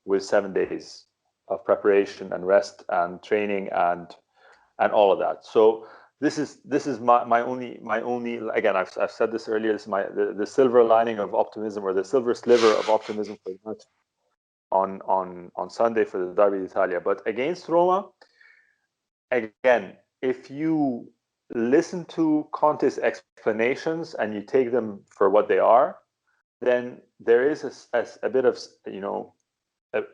with 7 days of preparation and rest and training and all of that. So this is my only again, I've said this earlier, this is the silver lining of optimism, or the silver sliver of optimism for the match on Sunday for the Derby d'Italia. But against Roma, again, if you listen to Conte's explanations and you take them for what they are, then there is a bit of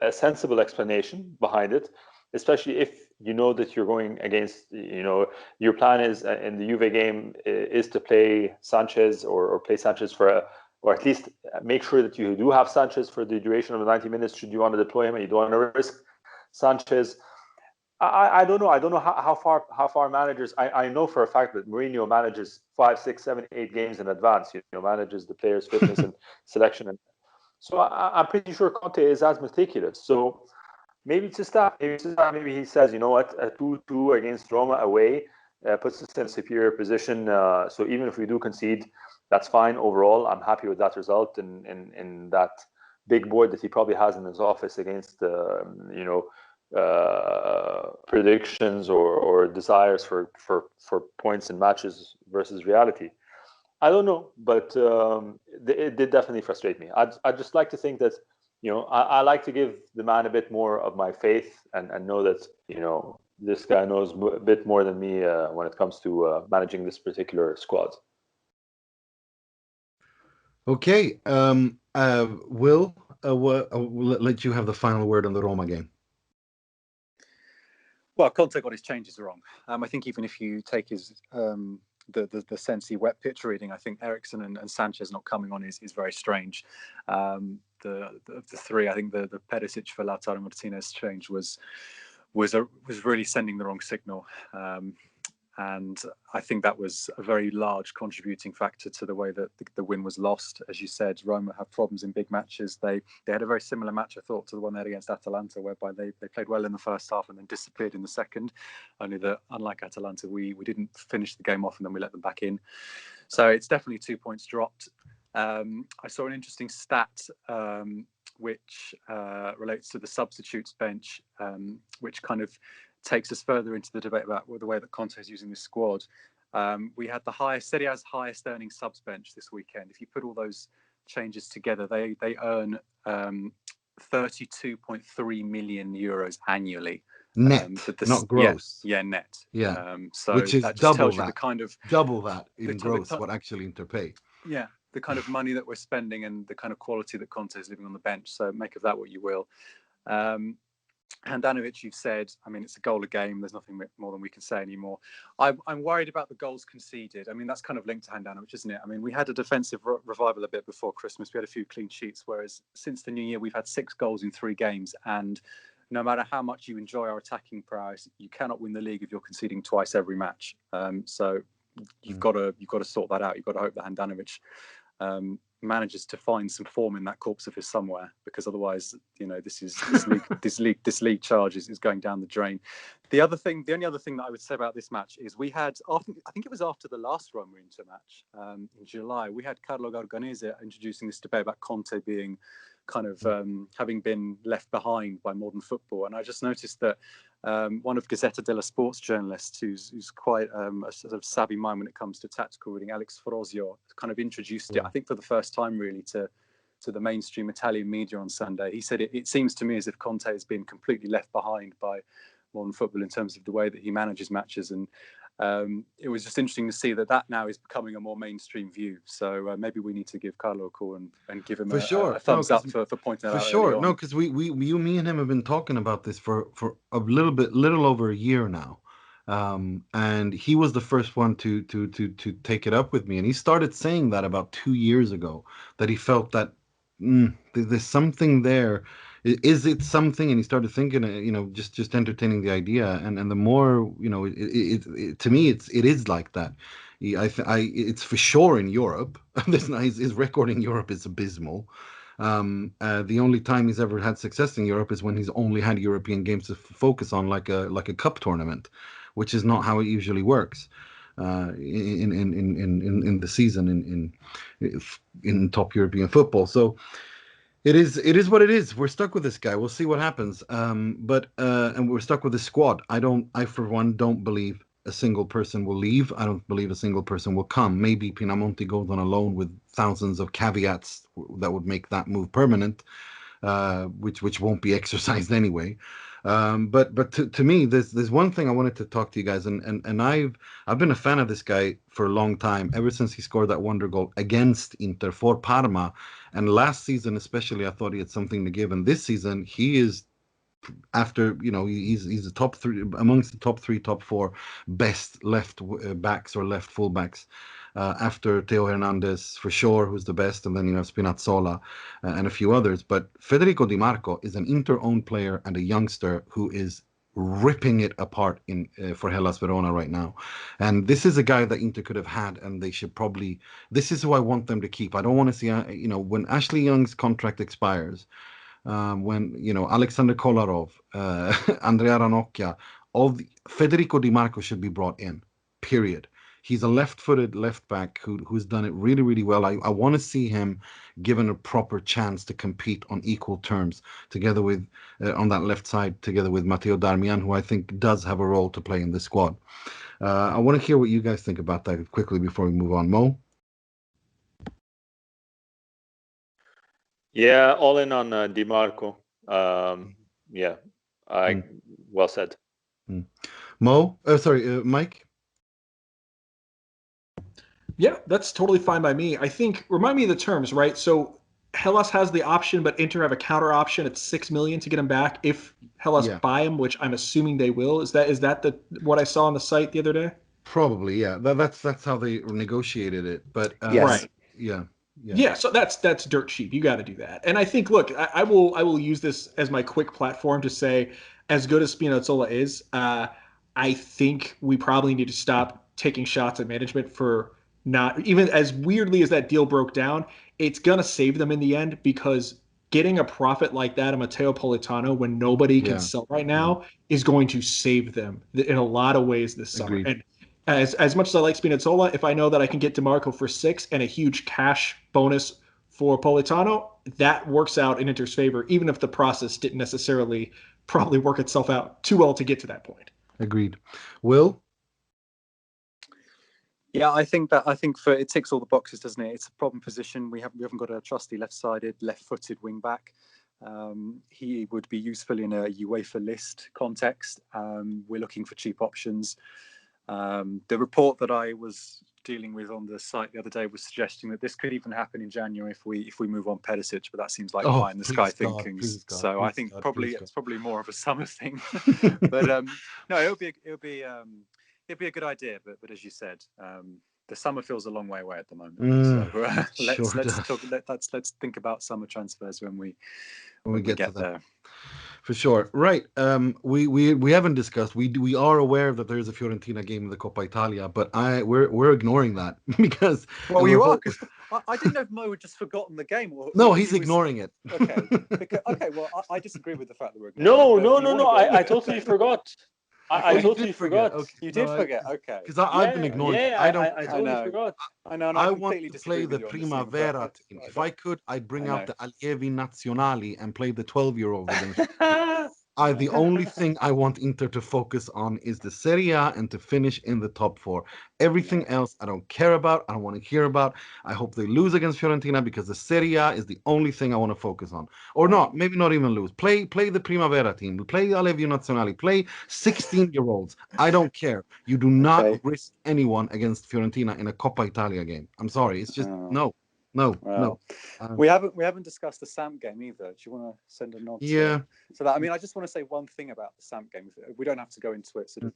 a sensible explanation behind it, especially if you know that you're going against, your plan is in the Juve game is to play Sanchez or play Sanchez or at least make sure that you do have Sanchez for the duration of the 90 minutes should you want to deploy him and you don't want to risk Sanchez. I don't know. I don't know how far managers. I know for a fact that Mourinho manages 5, 6, 7, 8 games in advance. Manages the players' fitness and selection, and so I'm pretty sure Conte is as meticulous. So maybe it's just that. Maybe he says, you know what, a 2-2 against Roma away puts us in a superior position. So even if we do concede, that's fine. Overall, I'm happy with that result in that big board that he probably has in his office against predictions or desires for points in matches versus reality. I don't know, but it did definitely frustrate me. I'd just like to think that, I like to give the man a bit more of my faith and know that, this guy knows a bit more than me when it comes to managing this particular squad. Okay, Will, we'll let you have the final word on the Roma game. Well, Conte got his changes wrong. I think even if you take his the Sensi wet pitch reading, I think Eriksen and Sanchez not coming on is very strange. The three, I think the Perisic for Lautaro Martinez change was really sending the wrong signal. And I think that was a very large contributing factor to the way that the win was lost. As you said, Roma have problems in big matches. They had a very similar match, I thought, to the one they had against Atalanta, whereby they played well in the first half and then disappeared in the second. Only that, unlike Atalanta, we didn't finish the game off and then we let them back in. So it's definitely 2 points dropped. I saw an interesting stat which relates to the substitutes bench, which kind of takes us further into the debate about the way that Conte is using this squad. We had the highest Serie A's highest earning subs bench this weekend. If you put all those changes together, they earn 32.3 million euros annually. Net, not gross. Yeah, net. Yeah, so which is that just double tells you that. the kind of Double that in gross. What actually Inter pay. Yeah, the kind of money that we're spending and the kind of quality that Conte is leaving on the bench. So make of that what you will. Handanovic, you've said, I mean, it's a goal a game. There's nothing more than we can say anymore. I'm worried about the goals conceded. I mean, that's kind of linked to Handanovic, isn't it? I mean, we had a defensive revival a bit before Christmas. We had a few clean sheets, whereas since the new year, we've had 6 goals in 3 games. And no matter how much you enjoy our attacking prowess, you cannot win the league if you're conceding twice every match. So you've got to sort that out. You've got to hope that Handanovic manages to find some form in that corpse of his somewhere, because otherwise, this league charge is going down the drain. The only other thing that I would say about this match is we had, I think it was after the last Roma Inter match in July, we had Carlo Garganese introducing this debate about Conte being kind of having been left behind by modern football, and I just noticed that one of Gazzetta dello Sport's journalists, who's quite a sort of savvy mind when it comes to tactical reading, Alex Frosio, kind of introduced it, I think for the first time really, to the mainstream Italian media on Sunday. He said, it seems to me as if Conte has been completely left behind by modern football in terms of the way that he manages matches, and it was just interesting to see that now is becoming a more mainstream view. So maybe we need to give Carlo a call and give him a thumbs up for pointing that out. For sure. No, because me and him have been talking about this for a little over a year now. And he was the first one to take it up with me. And he started saying that about 2 years ago, that he felt that there's something there. Is it something? And he started thinking, just entertaining the idea. And the more, it to me, it is like that. It's for sure in Europe. His record in Europe is abysmal. The only time he's ever had success in Europe is when he's only had European games to focus on, like a cup tournament, which is not how it usually works in the season in top European football. So it is what it is. We're stuck with this guy. We'll see what happens. And we're stuck with this squad. I for one don't believe a single person will leave. I don't believe a single person will come. Maybe Pinamonti goes on a loan with thousands of caveats that would make that move permanent, which won't be exercised anyway. But to me, there's one thing I wanted to talk to you guys, and I've been a fan of this guy for a long time, ever since he scored that wonder goal against Inter for Parma, and last season especially, I thought he had something to give, and this season he is, after he's the top 3 amongst the top 3, top 4 best left backs or left fullbacks. After Theo Hernandez, for sure, who's the best, and then Spinazzola and a few others. But Federico Di Marco is an Inter-owned player and a youngster who is ripping it apart for Hellas Verona right now. And this is a guy that Inter could have had, and they should probably. This is who I want them to keep. I don't want to see when Ashley Young's contract expires, when Alexander Kolarov, Andrea Ranocchia, Federico Di Marco should be brought in. Period. He's a left-footed left back who's done it really, really well. I want to see him given a proper chance to compete on equal terms, together with on that left side, together with Matteo Darmian, who I think does have a role to play in the squad. I want to hear what you guys think about that quickly before we move on. Mo? Yeah, all in on Di Marco. Well said. Mo? Mike? Yeah, that's totally fine by me. I think, remind me of the terms, right? So Hellas has the option, but Inter have a counter option at $6 million to get him back if Hellas buy him, which I'm assuming they will. Is that what I saw on the site the other day? Probably, yeah. That's how they negotiated it. But yes. Right, yeah. Yeah, so that's dirt cheap. You got to do that. And I think, look, I will use this as my quick platform to say, as good as Spinazzola is, I think we probably need to stop taking shots at management for not, even as weirdly as that deal broke down, it's going to save them in the end, because getting a profit like that of Matteo Politano when nobody can sell right now is going to save them in a lot of ways this summer. Agreed. And as much as I like Spinazzola, if I know that I can get DeMarco for 6 and a huge cash bonus for Politano, that works out in Inter's favor, even if the process didn't necessarily probably work itself out too well to get to that point. Agreed. Will? Yeah, I think for it ticks all the boxes, doesn't it? It's a problem position. We haven't got a trusty left-sided, left-footed wing back. He would be useful in a UEFA list context. We're looking for cheap options. The report that I was dealing with on the site the other day was suggesting that this could even happen in January if we move on Perisic, but that seems like pie in the sky thinking. So I think it's probably more of a summer thing. But no, it'll be a good idea. But as you said, the summer feels a long way away at the moment. So let's think about summer transfers when we get there. For sure, right? We haven't discussed. We are aware that there is a Fiorentina game in the Coppa Italia, but we're ignoring that because. Well, you are. Cause I didn't know if Mo had just forgotten the game. No, he's ignoring it. Okay. Okay. Well, I disagree with the fact that we're ignoring it. No. I totally forgot. I totally forgot. Okay. You did forget. Okay. Because I've been ignoring it. I totally forgot. I know. I want to play the Primavera team. If I could, I'd bring out the Allievi Nazionali and play the 12-year-old against. The only thing I want Inter to focus on is the Serie A and to finish in the top 4. Everything else I don't care about. I don't want to hear about. I hope they lose against Fiorentina because the Serie A is the only thing I want to focus on. Or not, maybe not even lose. Play the Primavera team. Play Allievi Nazionali. Play 16-year-olds. I don't care. You do not risk anyone against Fiorentina in a Coppa Italia game. I'm sorry. It's just no. We haven't discussed the Samp game either. Do you want to send a nod? Yeah. So that I just want to say one thing about the Samp game. We don't have to go into it sort of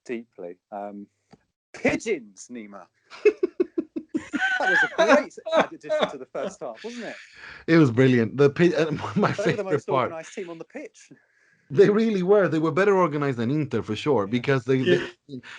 deeply. Pigeons, Nima. That was a great addition to the first half, wasn't it? It was brilliant. My favorite the most part. organised team on the pitch. They really were. They were better organized than Inter for sure. Because they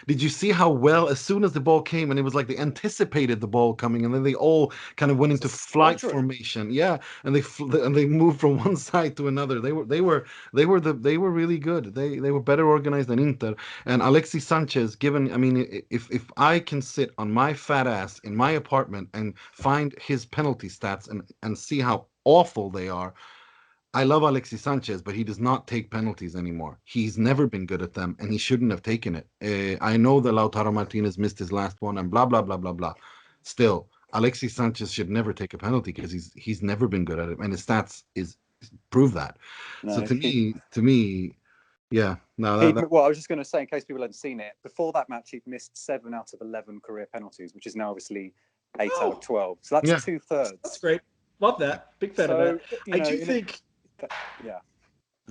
did you see how well as soon as the ball came and it was like they anticipated the ball coming and then they all kind of went into flight formation. Yeah, and they moved from one side to another. They were really good. They were better organized than Inter. And Alexis Sanchez, if I can sit on my fat ass in my apartment and find his penalty stats and see how awful they are. I love Alexis Sanchez, but he does not take penalties anymore. He's never been good at them, and he shouldn't have taken it. I know that Lautaro Martinez missed his last one, and blah, blah, blah, blah, blah. Still, Alexis Sanchez should never take a penalty because he's never been good at it, and his stats prove that. No, so to me, yeah. No. Well, I was just going to say, in case people hadn't seen it, before that match, he'd missed 7 out of 11 career penalties, which is now obviously 8 out of 12. So that's 2/3. That's great. Love that. Big fan of that. I do think. Yeah.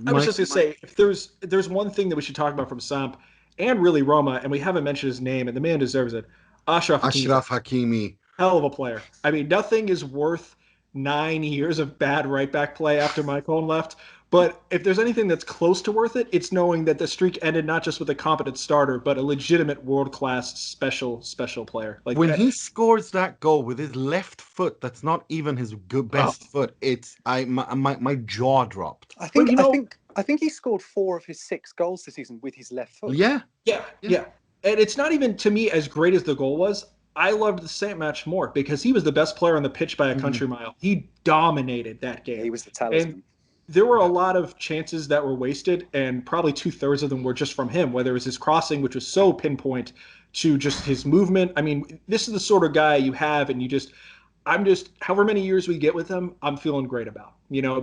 I was just going to say, if there's one thing that we should talk about from Samp and really Roma, and we haven't mentioned his name, and the man deserves it, Achraf Hakimi. Hell of a player. I mean, nothing is worth 9 years of bad right back play after Mike Owen left. But if there's anything that's close to worth it, it's knowing that the streak ended not just with a competent starter, but a legitimate world-class special player. Like when he scores that goal with his left foot, that's not even his best foot. It's my jaw dropped. I think he scored 4 of his 6 goals this season with his left foot. Yeah. And it's not even to me as great as the goal was. I loved the Samp match more because he was the best player on the pitch by a country mile. He dominated that game. He was the talisman. And there were a lot of chances that were wasted, and probably 2/3 of them were just from him, whether it was his crossing, which was so pinpoint, to just his movement. I mean, this is the sort of guy you have, and I'm just, however many years we get with him, I'm feeling great about,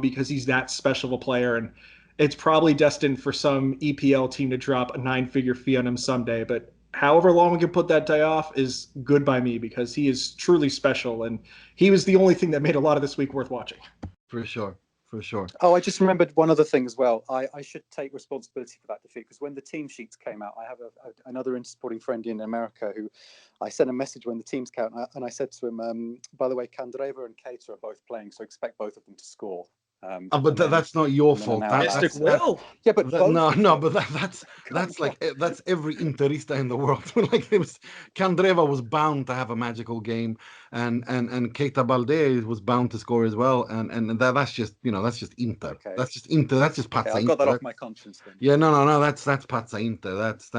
because he's that special of a player, and it's probably destined for some EPL team to drop a 9-figure fee on him someday, but however long we can put that day off is good by me because he is truly special, and he was the only thing that made a lot of this week worth watching. For sure. Oh, I just remembered one other thing as well. I should take responsibility for that defeat because when the team sheets came out, I have another Intersporting friend in America who I sent a message when the teams came out, and I said to him, by the way, Candreva and Keita are both playing, so expect both of them to score. But that's not your fault. That's yeah, but that's every Interista in the world. Like Candreva was bound to have a magical game, and Keita Balde was bound to score as well, and that's just Inter. Okay. That's just Inter. That's just Pazza Inter. I've got that off my conscience then. Yeah, no. That's Pazza Inter. That's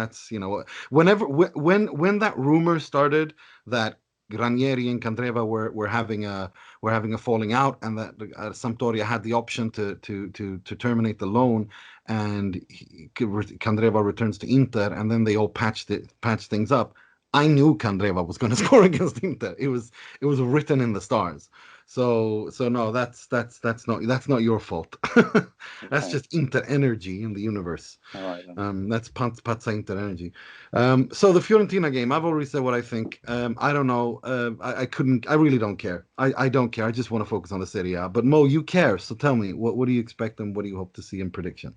when that rumor started that Ranieri and Candreva were having a falling out, and that Sampdoria had the option to terminate the loan, and Candreva returns to Inter, and then they all patch things up. I knew Candreva was going to score against Inter. It was written in the stars. So no, that's not your fault. That's Okay. just Inter energy in the universe. All right then. That's Pazza Inter energy. So the Fiorentina game, I've already said what I think. I don't know. I really don't care. I don't care. I just want to focus on the Serie A. But Mo, you care. So tell me, what do you expect and what do you hope to see in prediction?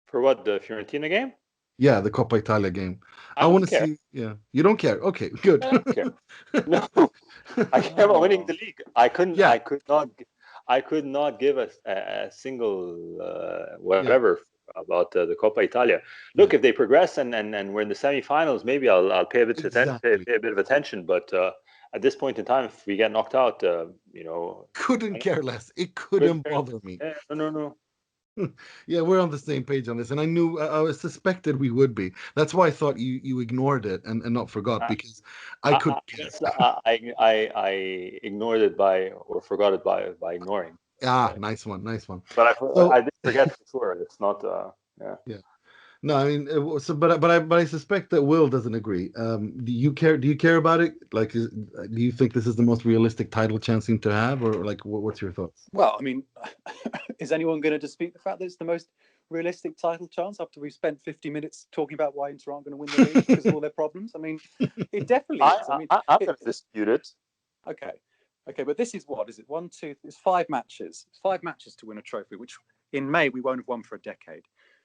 For what, the Fiorentina game? Yeah, the Coppa Italia game. I I don't want to care. see. Yeah, you don't care. Okay, good. I don't care. No, I care about winning the league. Yeah. I could not give a single whatever about the Coppa Italia. Look, if they progress and we're in the semifinals, maybe I'll pay a bit Exactly. pay a bit of attention. But at this point in time, if we get knocked out, Couldn't care less. It couldn't bother me. No. Yeah, we're on the same page on this, and I suspected we would be. That's why I thought you ignored it and not forgot, because I could. I ignored it or forgot it by ignoring. Nice one. But So- I did forget for sure. It's not. Yeah. No, I mean, but I suspect that Will doesn't agree. Do you care? Do you care about it? Like, do you think this is the most realistic title chance seem to have, or like, what's your thoughts? Well, I mean, is anyone going to dispute the fact that it's the most realistic title chance after we've spent 50 minutes talking about why Inter aren't going to win the league because of all their problems? I mean, it definitely is. I mean, I'm going to dispute it. Okay, but this is what is it? It's 5 matches. It's 5 matches to win a trophy, which in May we won't have won for a decade.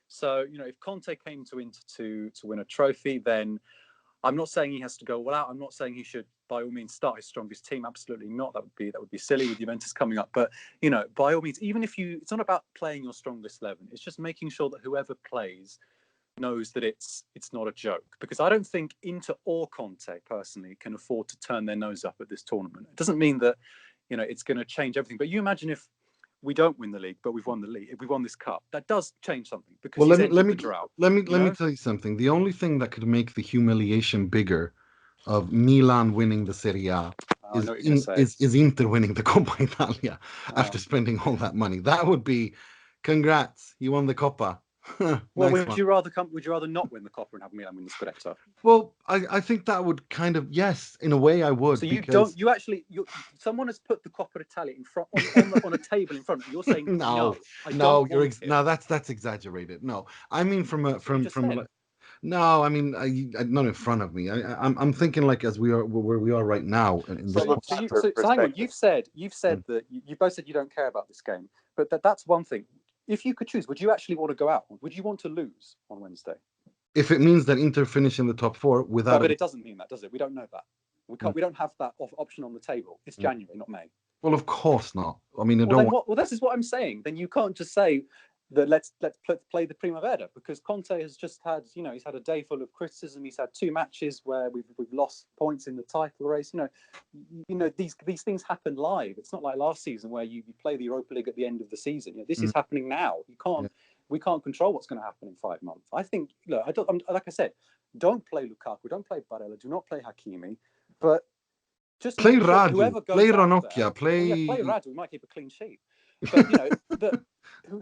So, if Conte came to Inter to win a trophy, then I'm not saying he has to go all out. I'm not saying he should, by all means, start his strongest team. Absolutely not. That would be silly with Juventus coming up. But, by all means, even if it's not about playing your strongest 11. It's just making sure that whoever plays knows that it's not a joke. Because I don't think Inter or Conte, personally, can afford to turn their nose up at this tournament. It doesn't mean that, it's going to change everything. But you imagine if we don't win the league, but we've won the league. If we won this cup, that does change something. Because Well, let me drought, tell you something. The only thing that could make the humiliation bigger of Milan winning the Serie A is Inter winning the Coppa Italia after spending all that money. That would be, congrats, you won the Coppa. Well, Nice would you rather not win the Coppa and have Milan win the Scudetto? Well, I think that would kind of, yes, in a way I would. So someone has put the Coppa Italia in front on a table in front of you. You're saying no. That's exaggerated. No, I mean no, I mean not in front of me. I'm thinking like as we are where we are right now. So hang on. You've said that you both said you don't care about this game, but that's one thing. If you could choose, would you actually want to go out? Would you want to lose on Wednesday? If it means that Inter finish in the top 4 without, but it doesn't mean that, does it? We don't know that. We don't have that option on the table. It's January, not May. Well, of course not. I mean, this is what I'm saying. Then you can't just say that let's play the Primavera, because Conte has just had, he's had a day full of criticism. He's had 2 matches where we've lost points in the title race. These things happen live. It's not like last season where you play the Europa League at the end of the season. This is happening now. We can't control what's going to happen in 5 months. I think, look, like I said, don't play Lukaku, don't play Barella, do not play Hakimi, but just play Radu, whoever goes play Ranocchia, play Radu. We might keep a clean sheet. But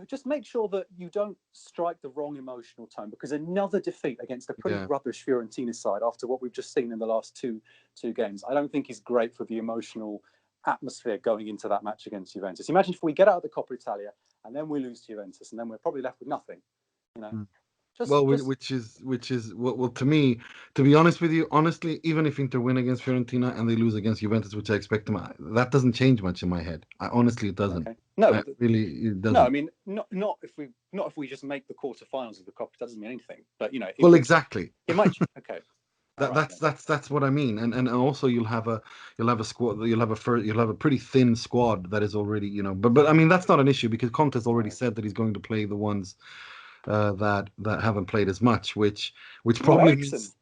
just make sure that you don't strike the wrong emotional tone, because another defeat against a pretty rubbish Fiorentina side after what we've just seen in the last two games, I don't think is great for the emotional atmosphere going into that match against Juventus. Imagine if we get out of the Coppa Italia and then we lose to Juventus, and then we're probably left with nothing. Which is to me, to be honest with you, honestly, even if Inter win against Fiorentina and they lose against Juventus, which I expect them, that doesn't change much in my head. Honestly, it doesn't. Okay. No, it doesn't. No, I mean, not if we just make the quarterfinals of the Coppa. That doesn't mean anything. But exactly. It might. Okay. That's what I mean, and also you'll have a squad, you'll have a pretty thin squad that is already, but I mean that's not an issue, because Conte's already said that he's going to play the ones that haven't played as much, which probably means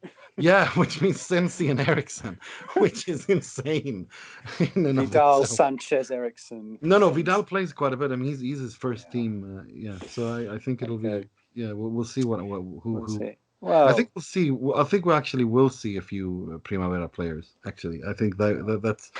which means Sensi and Eriksen, which is insane. Vidal, Sanchez, Eriksen. No, Vidal plays quite a bit. I mean, he's his first team. So I think it'll be. Yeah, we'll see who. Well, I think we'll see. I think we actually will see a few Primavera players. Actually, I think that's,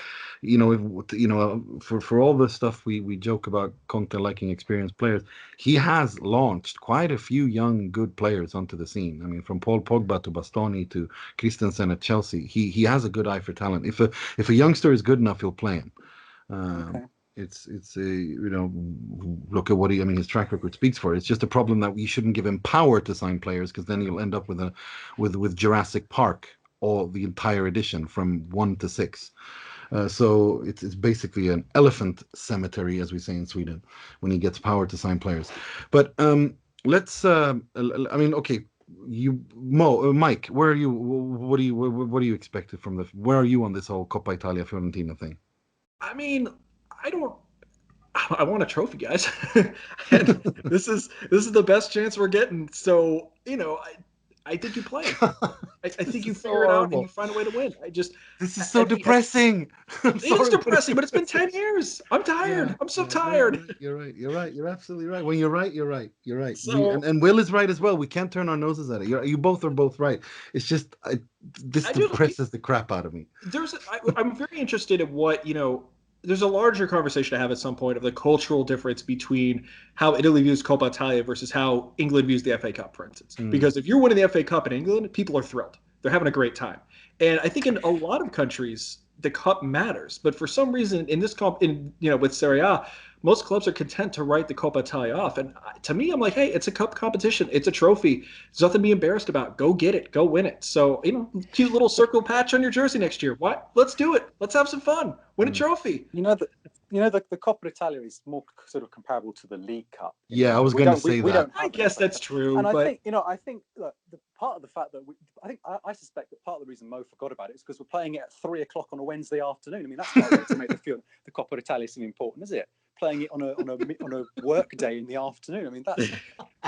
for all the stuff we joke about Conte liking experienced players, he has launched quite a few young good players onto the scene. I mean, from Paul Pogba to Bastoni to Christensen at Chelsea, he has a good eye for talent. If a youngster is good enough, he'll play him. okay. It's look at what his track record speaks for it. It's just a problem that we shouldn't give him power to sign players, because then you'll end up with Jurassic Park, all the entire edition from 1 to 6. So it's basically an elephant cemetery, as we say in Sweden, when he gets power to sign players. But let's. Okay. Mike, where are you? What do you expect from where are you on this whole Coppa Italia Fiorentina thing? I mean, I want a trophy, guys. And this is the best chance we're getting. So, I think you play. I think you figure it out and you find a way to win. This is so depressing. It is depressing, but it's been 10 years. I'm tired. Yeah, I'm so tired. You're right. You're absolutely right. When you're right, you're right. You're right. So, and Will is right as well. We can't turn our noses at it. You both are both right. It's just this depresses the crap out of me. I'm very interested in what, there's a larger conversation to have at some point of the cultural difference between how Italy views Coppa Italia versus how England views the FA Cup, for instance. Because if you're winning the FA Cup in England, people are thrilled. They're having a great time. And I think in a lot of countries, the cup matters. But for some reason, in this with Serie A, most clubs are content to write the Coppa Italia off. And to me, I'm like, hey, it's a cup competition. It's a trophy. There's nothing to be embarrassed about. Go get it. Go win it. So, cute little circle patch on your jersey next year. What? Let's do it. Let's have some fun. Win a trophy. The Coppa Italia is more sort of comparable to the League Cup. Yeah, I was going to say that. I guess that's true. And but... I think look, the part of the fact that I suspect that part of the reason Mo forgot about it is because we're playing it at 3:00 on a Wednesday afternoon. I mean, that's not a way to make the Coppa Italia seem important, is it? Playing it on a work day in the afternoon. I mean,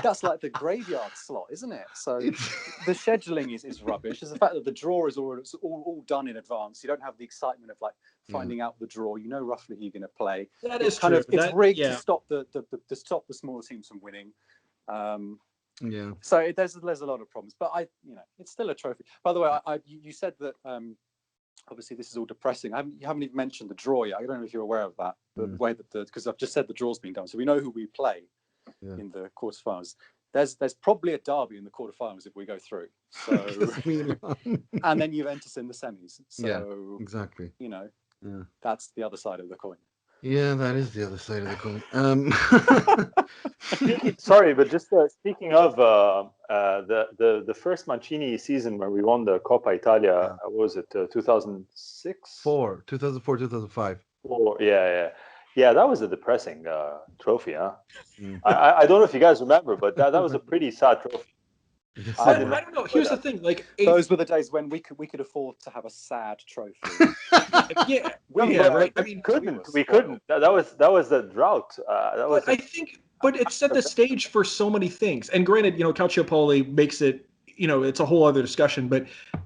that's like the graveyard slot, isn't it? So the scheduling is rubbish. It's the fact that the draw is all done in advance. You don't have the excitement of like finding out the draw. You know roughly who you're going to play. That is true. It's rigged to stop the smaller teams from winning. So there's a lot of problems, but it's still a trophy. By the way, you said that. Obviously, this is all depressing. You haven't even mentioned the draw yet. I don't know if you're aware of that. The way that because I've just said the draw's been done, so we know who we play in the quarterfinals. There's probably a derby in the quarterfinals if we go through. So, and then Juventus in the semis. So exactly. That's the other side of the coin. Yeah, that is the other side of the coin. Sorry, but just speaking of the first Mancini season where we won the Coppa Italia, what was it 2006? 2004, 2005. Yeah, that was a depressing trophy, huh? I don't know if you guys remember, but that was a pretty sad trophy. I don't know. Here's the thing: those were the days when we could afford to have a sad trophy. Right. I mean, we couldn't. That was the drought. I think, but it set the stage for so many things. And granted, Calciopoli makes it. It's a whole other discussion. But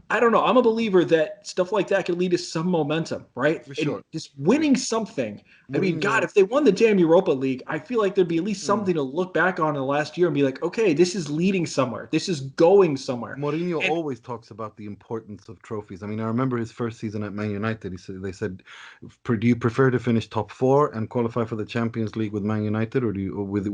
I don't know. I'm a believer that stuff like that can lead to some momentum, right? For sure. And just winning something. I mean, God, if they won the damn Europa League, I feel like there'd be at least something to look back on in the last year and be like, okay, this is leading somewhere. This is going somewhere. Mourinho always talks about the importance of trophies. I mean, I remember his first season at Man United. They said, do you prefer to finish top 4 and qualify for the Champions League with Man United, or do you with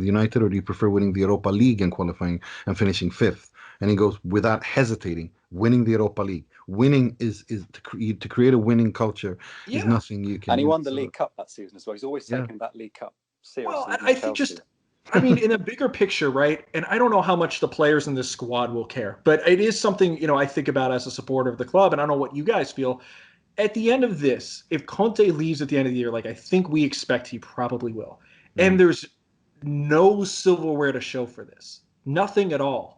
United, or do you prefer winning the Europa League and qualifying and finishing 5th? And he goes, without hesitating, winning the Europa League. Winning is to create a winning culture is nothing you can. And he won the League Cup that season as well. He's always taken that League Cup seriously. Well, I think in a bigger picture, right? And I don't know how much the players in this squad will care, but it is something, I think about as a supporter of the club, and I don't know what you guys feel. At the end of this, if Conte leaves at the end of the year, like I think we expect he probably will, and there's no silverware to show for this, nothing at all.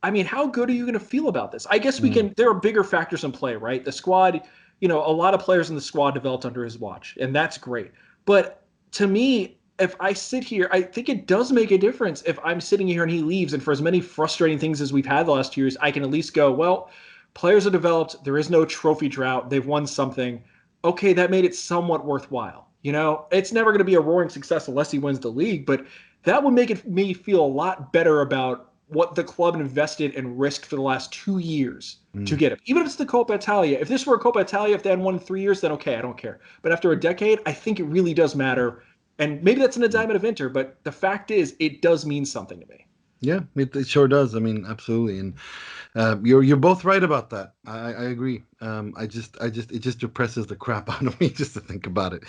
I mean, how good are you going to feel about this? I guess there are bigger factors in play, right? The squad, a lot of players in the squad developed under his watch, and that's great. But to me, if I sit here, I think it does make a difference if I'm sitting here and he leaves, and for as many frustrating things as we've had the last 2 years, I can at least go, well, players are developed. There is no trophy drought. They've won something. Okay, that made it somewhat worthwhile. It's never going to be a roaring success unless he wins the league, but that would make me feel a lot better about what the club invested and risked for the last 2 years to get him. Even if it's the Coppa Italia. If this were a Coppa Italia, if they had won in 3 years, then okay, I don't care. But after a decade, I think it really does matter. And maybe that's an indictment of Inter, but the fact is, it does mean something to me. Yeah, it sure does. I mean, absolutely, and you're both right about that. I agree. It just depresses the crap out of me just to think about it,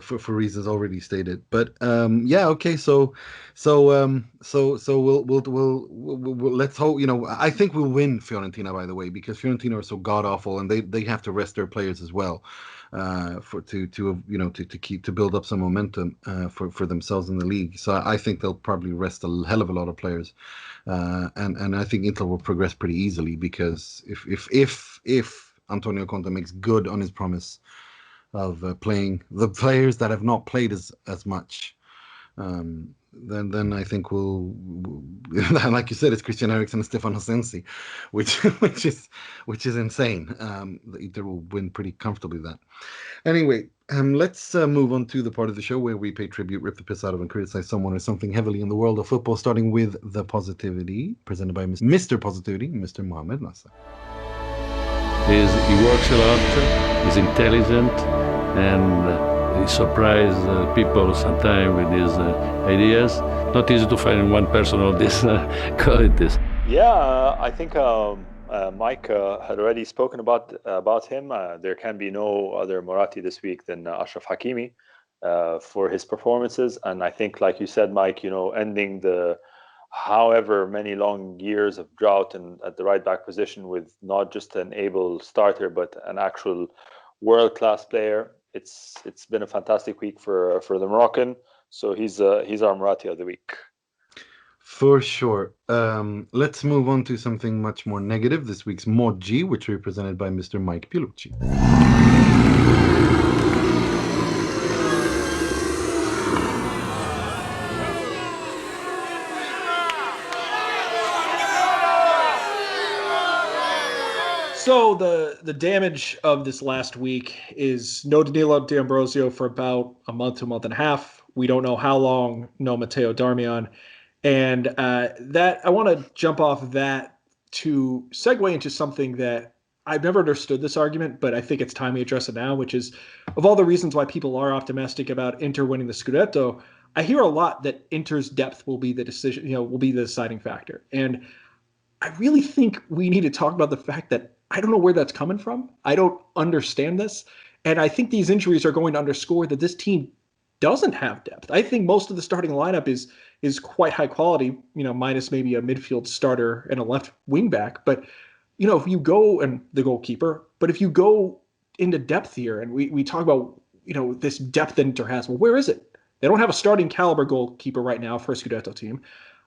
for reasons already stated. But yeah, okay. So we'll let's hope. I think we'll win Fiorentina, by the way, because Fiorentina are so god awful, and they have to rest their players as well. To build up some momentum for themselves in the league. So I think they'll probably rest a hell of a lot of players, and I think Inter will progress pretty easily, because if Antonio Conte makes good on his promise of playing the players that have not played as much, then I think we'll like you said, it's Christian Eriksen and Stefano Sensi, which is insane. Inter will win pretty comfortably that. Anyway, let's move on to the part of the show where we pay tribute, rip the piss out of, and criticize someone or something heavily in the world of football, starting with the positivity presented by Mr. Positivity, Mr. Mohamed Nasser. He works a lot, he's intelligent, and he surprises people sometimes with his ideas. Not easy to find one person of these qualities. Yeah, I think Mike had already spoken about him. There can be no other Moratti this week than Achraf Hakimi for his performances. And I think, like you said, Mike, ending the however many long years of drought and at the right back position with not just an able starter, but an actual world-class player. It's been a fantastic week for the Moroccan. So he's our Moratti of the week. For sure. Let's move on to something much more negative. This week's Moggi, which will be presented by Mr. Mike Pilucci. So the damage of this last week is no Danilo D'Ambrosio for about a month and a half. We don't know how long. No Matteo Darmian. And that I want to jump off of that to segue into something that I've never understood this argument, but I think it's time we address it now, which is, of all the reasons why people are optimistic about Inter winning the Scudetto, I hear a lot that Inter's depth will be the decision, will be the deciding factor. And I really think we need to talk about the fact that I don't know where that's coming from. I don't understand this. And I think these injuries are going to underscore that this team doesn't have depth. I think most of the starting lineup is quite high quality, minus maybe a midfield starter and a left wing back. But, if you go, and the goalkeeper, but if you go into depth here and we talk about, this depth that Inter has, well, where is it? They don't have a starting caliber goalkeeper right now for a Scudetto team.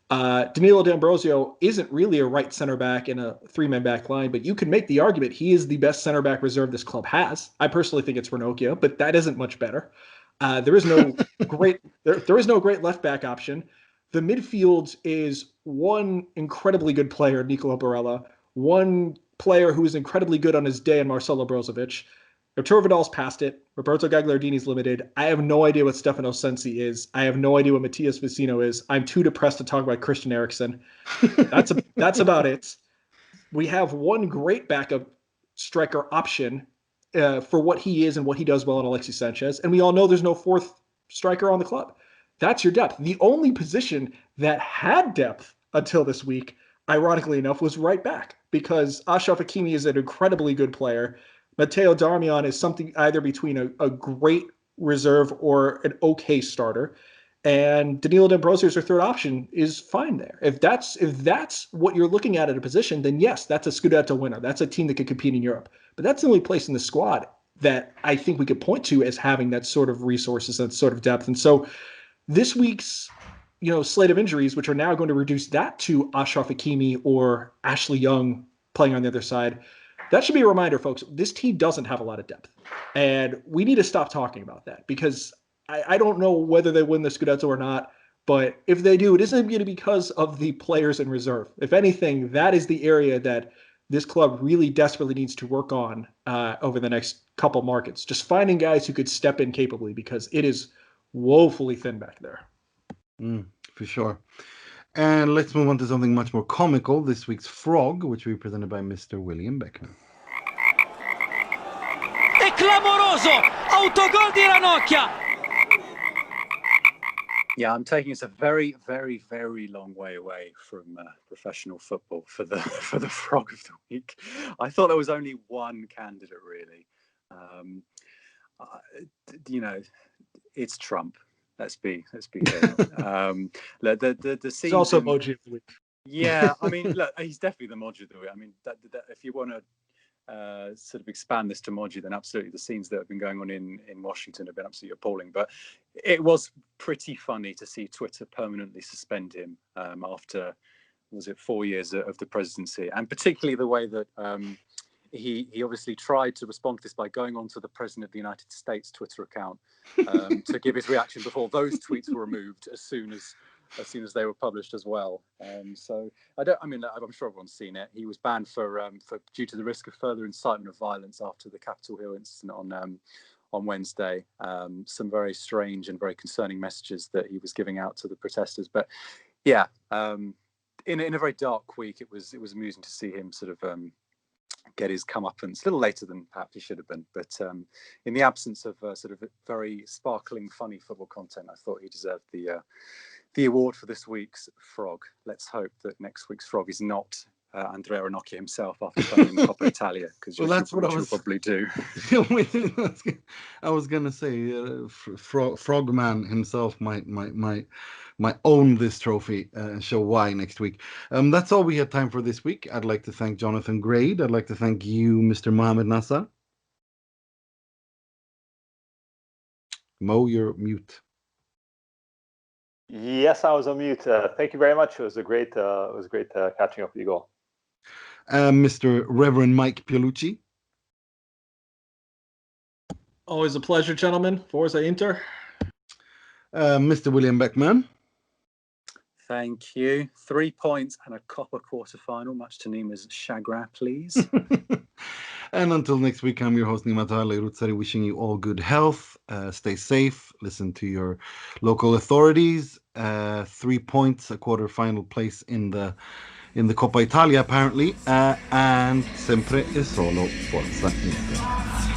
Danilo D'Ambrosio isn't really a right center back in a three-man back line, but you can make the argument he is the best center back reserve this club has. I personally think it's Ranocchio, but that isn't much better. There is no great there is no great left back option. The midfield is one incredibly good player, Nicolo Barella, one player who is incredibly good on his day, and Marcelo Brozovic. Arturo Vidal's past it. Roberto Gagliardini's limited. I have no idea what Stefano Sensi is. I have no idea what Matias Vecino is. I'm too depressed to talk about Christian Eriksen. That's about it. We have one great backup striker option for what he is and what he does well in Alexis Sanchez. And we all know there's no fourth striker on the club. That's your depth. The only position that had depth until this week, ironically enough, was right back, because Achraf Hakimi is an incredibly good player. Matteo Darmian is something either between a great reserve or an okay starter. And Danilo D'Ambrosio as your third option is fine there. If that's what you're looking at a position, then yes, that's a Scudetto winner. That's a team that could compete in Europe. But that's the only place in the squad that I think we could point to as having that sort of resources, that sort of depth. And so this week's slate of injuries, which are now going to reduce that to Achraf Hakimi or Ashley Young playing on the other side, that should be a reminder, folks. This team doesn't have a lot of depth. And we need to stop talking about that, because I don't know whether they win the Scudetto or not, but if they do, it isn't going to be because of the players in reserve. If anything, that is the area that this club really desperately needs to work on over the next couple markets. Just finding guys who could step in capably, because it is woefully thin back there. For sure. And let's move on to something much more comical. This week's Frog, which will be presented by Mr. William Beckman. È clamoroso! Autogol di Ranocchia! Yeah, I'm taking us a very, very, very long way away from professional football for the Frog of the Week. I thought there was only one candidate, really. It's Trump. Let's be clear. The scene. It's also Moggi of the Week. Yeah, I mean, look, he's definitely the Moggi of the Week. I mean, that if you want to sort of expand this to Moggi, then absolutely the scenes that have been going on in Washington have been absolutely appalling. But it was pretty funny to see Twitter permanently suspend him after, was it 4 years of the presidency, and particularly the way that he obviously tried to respond to this by going onto the President of the United States Twitter account to give his reaction before those tweets were removed as soon as they were published as well. So I'm sure everyone's seen it. He was banned for due to the risk of further incitement of violence after the Capitol Hill incident on Wednesday. Some very strange and very concerning messages that he was giving out to the protesters. But yeah, in a very dark week, it was amusing to see him sort of get his comeuppance a little later than perhaps he should have been. But in the absence of sort of very sparkling, funny football content, I thought he deserved the award for this week's Frog. Let's hope that next week's Frog is not Andrea Ranocchia himself after playing in Coppa Italia, because that's what I was probably do. I was gonna say, Frogman himself might own this trophy and show why next week. That's all we had time for this week. I'd like to thank Jonathan Grade. I'd like to thank you, Mr. Mohamed Nasser. Mo, you're mute. Yes, I was on mute. Thank you very much. It was great catching up with you all. Mr. Reverend Mike Piolucci. Always a pleasure, gentlemen. Forza Inter. Mr. William Beckman. Thank you. 3 points and a Coppa quarterfinal, much to Nima's chagrin, please. And until next week, I'm your host, Nima Rutsari, wishing you all good health. Stay safe. Listen to your local authorities. 3 points, a quarterfinal place in the Coppa Italia, apparently. And sempre e solo Forza Inter.